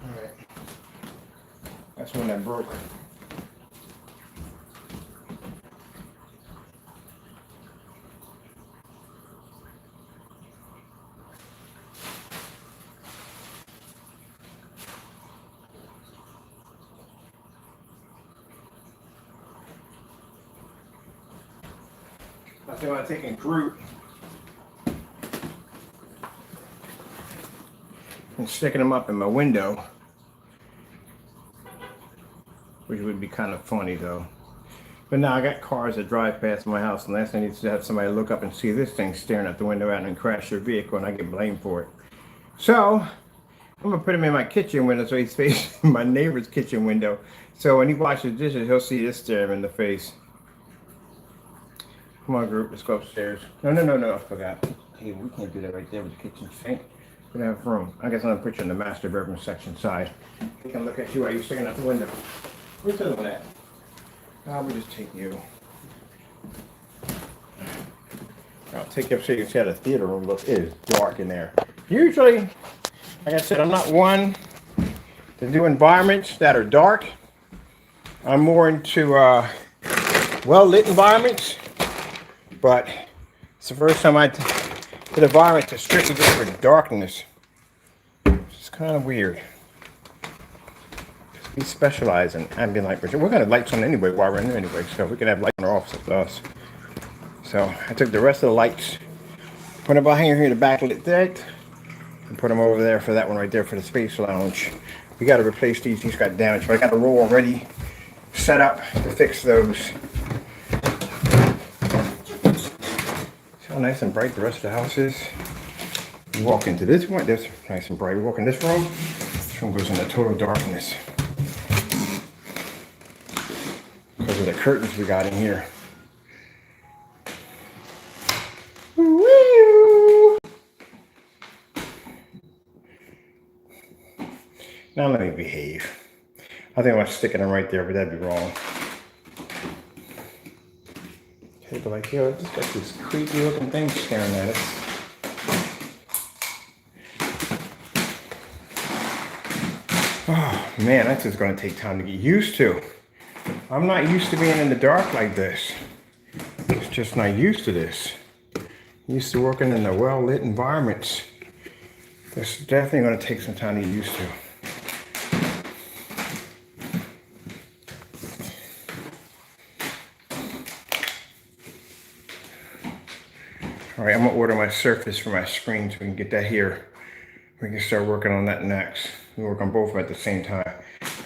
Alright. That's when that broke. I think I'm taking Groot and sticking them up in my window, which would be kind of funny though. But now I got cars that drive past my house, and last thing I need to have somebody look up and see this thing staring out the window out and crash their vehicle, and I get blamed for it. So I'm gonna put him in my kitchen window so he's facing my neighbor's kitchen window. So when he washes dishes, he'll see this stare him in the face. Come on, Groot, let's go upstairs. No, I forgot. Hey, we can't do that right there with the kitchen sink. We don't have room. I guess I'm gonna put you in the master bedroom section side. We can look at you while you're sticking out the window. Where's the other one at? I'll just take you. I'll take you up so you can see how the theater room looks. It is dark in there. Usually, like I said, I'm not one to do environments that are dark. I'm more into well-lit environments, but it's the first time I did an environment to strictly just for darkness. It's kind of weird. We specialize in ambient light projection. We're gonna have lights on anyway while we're in there anyway, so we can have lights on our office with us. So I took the rest of the lights, put them behind here in the backlit deck, and put them over there for that one right there for the space lounge. We got to replace these. These got damaged, but I got a roll already set up to fix those. See how nice and bright the rest of the house is? You walk into this one, this nice and bright. You walk in this room goes into total darkness because of the curtains we got in here. Now let me behave. I think I was sticking them right there, but that'd be wrong. Okay, but like, yo, just got this creepy looking thing staring at us. Oh man, that's just gonna take time to get used to. I'm not used to being in the dark like this. It's just not used to this. Used to working in the well-lit environments. This is definitely gonna take some time to get used to. All right, I'm gonna order my surface for my screen so we can get that here. We can start working on that next. We work on both of them at the same time.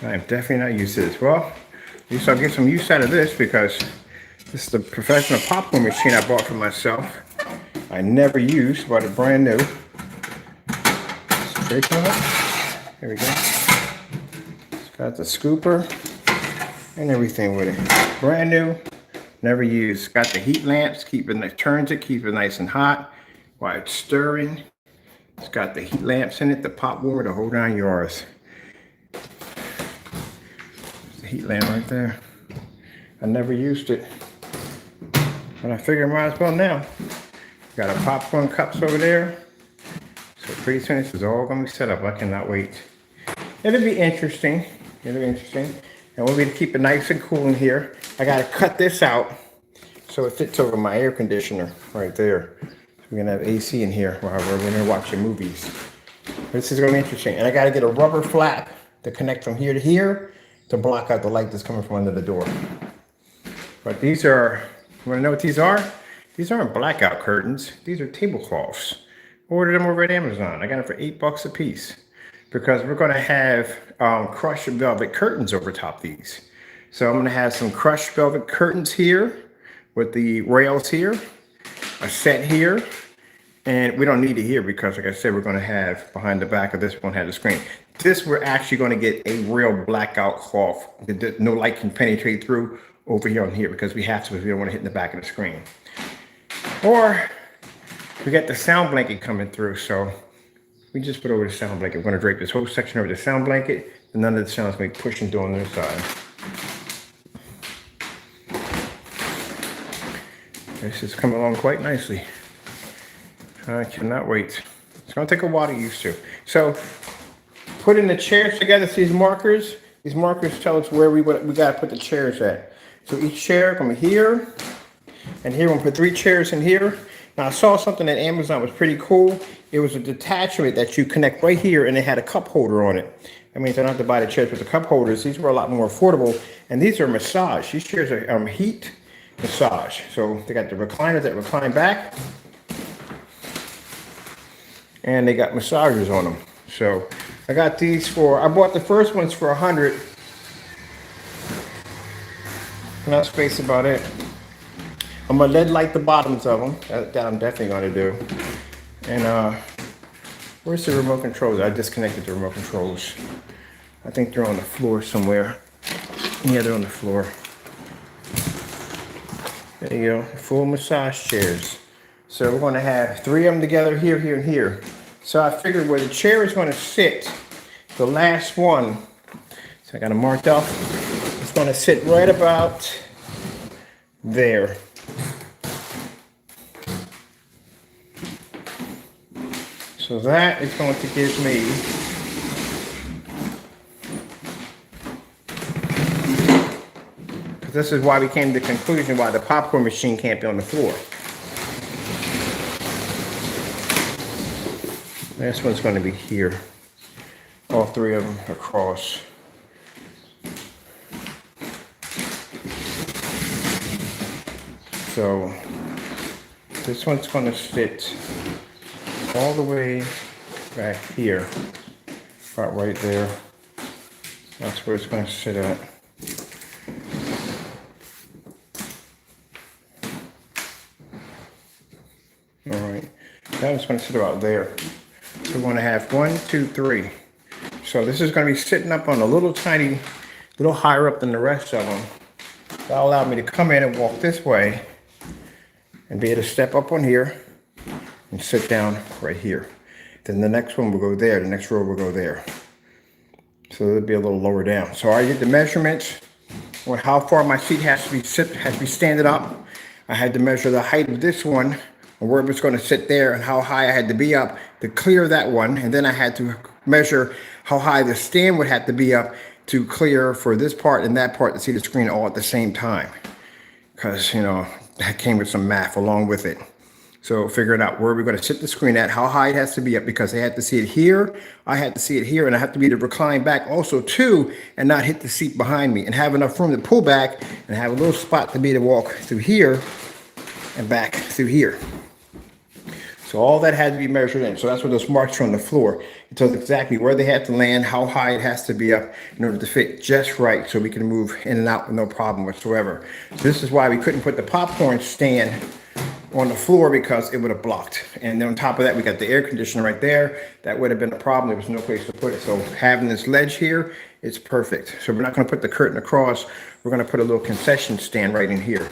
I am definitely not used to this. Well, at least I'll get some use out of this because this is the professional popcorn machine I bought for myself. I never used, bought it brand new. Straight from it. There we go. It's got the scooper and everything with it. Brand new. Never used. Got the heat lamps, keep it nice and hot while it's stirring. It's got the heat lamps in it, the pop warmer, the whole 9 yards. There's the heat lamp right there. I never used it, but I figure I might as well now. Got a popcorn cups over there. So pretty soon this is all gonna be set up. I cannot wait. It'll be interesting. And we'll be to keep it nice and cool in here. I gotta cut this out so it fits over my air conditioner right there. We're gonna have AC in here while we're gonna watch movies. This is gonna be interesting. And I gotta get a rubber flap to connect from here to here to block out the light that's coming from under the door. But these are, you wanna know what these are? These aren't blackout curtains. These are tablecloths. Ordered them over at Amazon. I got them for $8 a piece because we're gonna have crushed velvet curtains over top these. So I'm gonna have some crushed velvet curtains here with the rails here, a set here, and we don't need it here because like I said, we're gonna have behind the back of this one have the screen. This we're actually gonna get a real blackout cloth that no light can penetrate through over here on here because we have to because we don't wanna hit in the back of the screen. Or we got the sound blanket coming through, so we just put over the sound blanket. We're gonna drape this whole section over the sound blanket, and none of the sound's gonna be pushing through on this side. This is coming along quite nicely. I cannot wait. It's gonna take a while to get used to. So, putting the chairs together, see these markers? These markers tell us where we gotta put the chairs at. So each chair come here, and here we're gonna put 3 chairs in here. Now I saw something at Amazon was pretty cool. It was a detachment that you connect right here and it had a cup holder on it. That means I don't have to buy the chairs with the cup holders. These were a lot more affordable. And these are massage. These chairs are heat massage. So they got the recliners that recline back. And they got massagers on them. So I got these for, I bought the first ones for $100. And that's basically about it. I'm gonna lead light the bottoms of them. That I'm definitely gonna do. And where's the remote controls? I disconnected the remote controls. I think they're on the floor somewhere. Yeah, they're on the floor. There you go, full massage chairs. So we're gonna have 3 of them together here, here, and here. So I figured where the chair is going to sit, the last one, so I got it marked up, it's going to sit right about there. So that is going to give me this is why we came to the conclusion why the popcorn machine can't be on the floor. This one's going to be here. All three of them across. So this one's going to sit all the way back here. About right there. That's where it's going to sit at. All right, that one's going to sit about there. So we're going to have 1, 2, 3. So this is going to be sitting up on a little tiny, little higher up than the rest of them. That'll allow me to come in and walk this way and be able to step up on here and sit down right here. Then the next one will go there. The next row will go there. So it'll be a little lower down. So I did the measurements on how far my seat has to be standing up. I had to measure the height of this one and where it was going to sit there and how high I had to be up to clear that one. And then I had to measure how high the stand would have to be up to clear for this part and that part to see the screen all at the same time. Because, you know, that came with some math along with it. So figuring out where we're going to sit the screen at, how high it has to be up, because they had to see it here, I had to see it here, and I have to be able to recline back also too and not hit the seat behind me and have enough room to pull back and have a little spot to be able to walk through here and back through here. So all that had to be measured in. So that's what those marks are on the floor. It tells exactly where they have to land, how high it has to be up in order to fit just right so we can move in and out with no problem whatsoever. So this is why we couldn't put the popcorn stand on the floor because it would have blocked. And then on top of that, we got the air conditioner right there. That would have been a problem. There was no place to put it. So having this ledge here, it's perfect. So we're not going to put the curtain across. We're going to put a little concession stand right in here.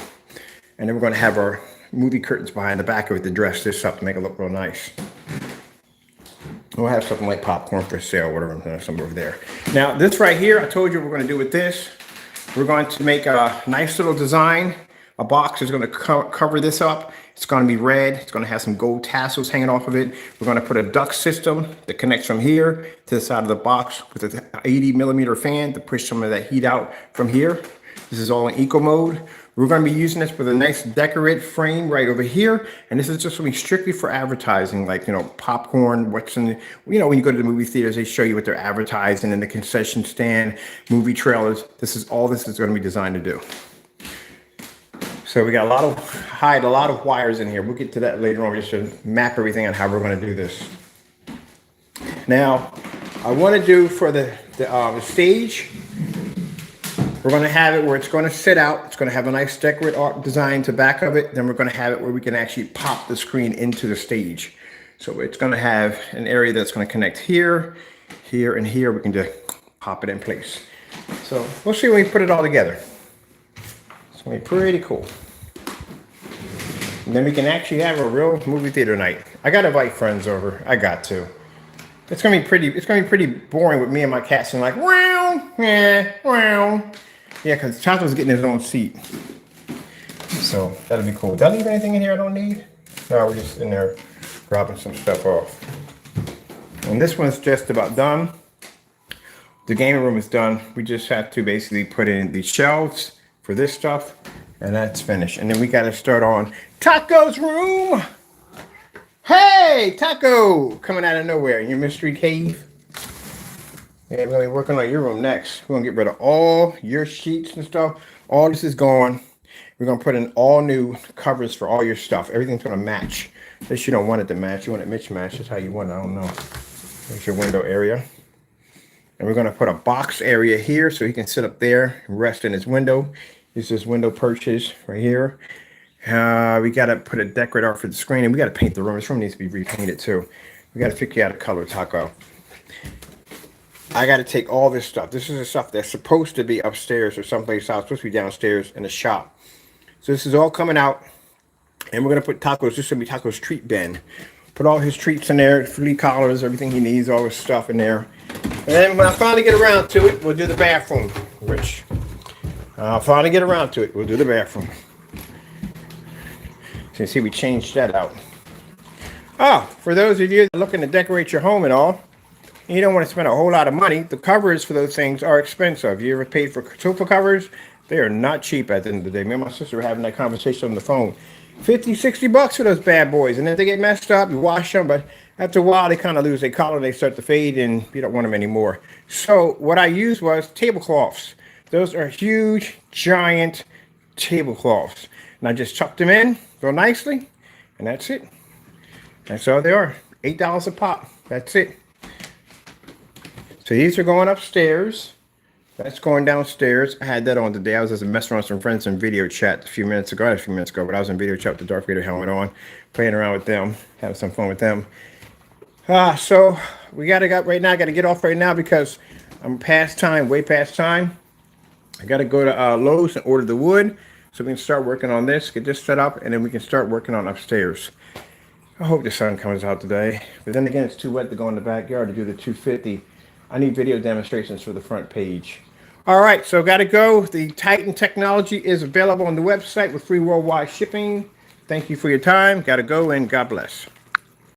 And then we're going to have our movie curtains behind the back of it to dress this up to make it look real nice. We'll have something like popcorn for sale, whatever, somewhere over there. Now, this right here, I told you what we're going to do with this. We're going to make a nice little design. A box is going to cover this up. It's going to be red. It's going to have some gold tassels hanging off of it. We're going to put a duct system that connects from here to the side of the box with an 80mm fan to push some of that heat out from here. This is all in eco mode. We're going to be using this with a nice decorate frame right over here. And this is just going to be strictly for advertising, like, you know, popcorn, what's in the, you know, when you go to the movie theaters, they show you what they're advertising in the concession stand, movie trailers. This is all this is going to be designed to do. So we got a lot of wires in here. We'll get to that later on just to map everything on how we're going to do this. Now, I want to do for the stage, we're going to have it where it's going to sit out. It's going to have a nice decorate art design to back of it. Then we're going to have it where we can actually pop the screen into the stage. So it's going to have an area that's going to connect here, here, and here. We can just pop it in place. So we'll see when we put it all together. It's going to be pretty cool. And then we can actually have a real movie theater night. I got to invite friends over. I got to. It's going to be pretty boring with me and my cats and like, wow, yeah, wow. Yeah, because Chato's getting his own seat. So that'll be cool. Did I leave anything in here I don't need? No, we're just in there grabbing some stuff off. And this one's just about done. The gaming room is done. We just have to basically put in the shelves for this stuff, and that's finished. And then we got to start on Taco's room. Hey, Taco! Coming out of nowhere in your mystery cave. Yeah, we're going to be working on your room next. We're going to get rid of all your sheets and stuff. All this is gone. We're going to put in all new covers for all your stuff. Everything's going to match. Unless you don't want it to match. You want it mismatched. That's how you want it. I don't know. There's your window area. And we're going to put a box area here so he can sit up there and rest in his window. This is window perches right here. We got to put a decorate art for the screen. And we got to paint the room. This room needs to be repainted too. We got to figure out a color, Taco. I got to take all this stuff. This is the stuff that's supposed to be upstairs or someplace else. It's supposed to be downstairs in the shop. So this is all coming out. And we're going to put Taco's, this is going to be Taco's treat bin. Put all his treats in there, flea collars, everything he needs, all his stuff in there. And then when I finally get around to it, we'll do the bathroom, which I'll finally get around to it. We'll do the bathroom. So you see, we changed that out. For those of you that are looking to decorate your home and all, and you don't want to spend a whole lot of money, the covers for those things are expensive. You ever paid for sofa covers? They are not cheap at the end of the day. Me and my sister were having that conversation on the phone. 50, 60 bucks for those bad boys. And if they get messed up, you wash them, but after a while, they kind of lose their color. They start to fade, and you don't want them anymore. So what I used was tablecloths. Those are huge, giant tablecloths. And I just tucked them in real nicely, and that's it. That's all they are. $8 a pop. That's it. So these are going upstairs. That's going downstairs. I had that on today. I was just messing around with some friends in video chat a few minutes ago, but I was in video chat with the Darth Vader helmet on, playing around with them, having some fun with them. So we gotta get off right now because I'm past time, way past time. I gotta go to Lowe's and order the wood so we can start working on this, get this set up, and then we can start working on upstairs. I hope the sun comes out today, but then again, it's too wet to go in the backyard to do the 250. I need video demonstrations for the front page. All right, so got to go. The Titan technology is available on the website with free worldwide shipping. Thank you for your time. Got to go, and God bless.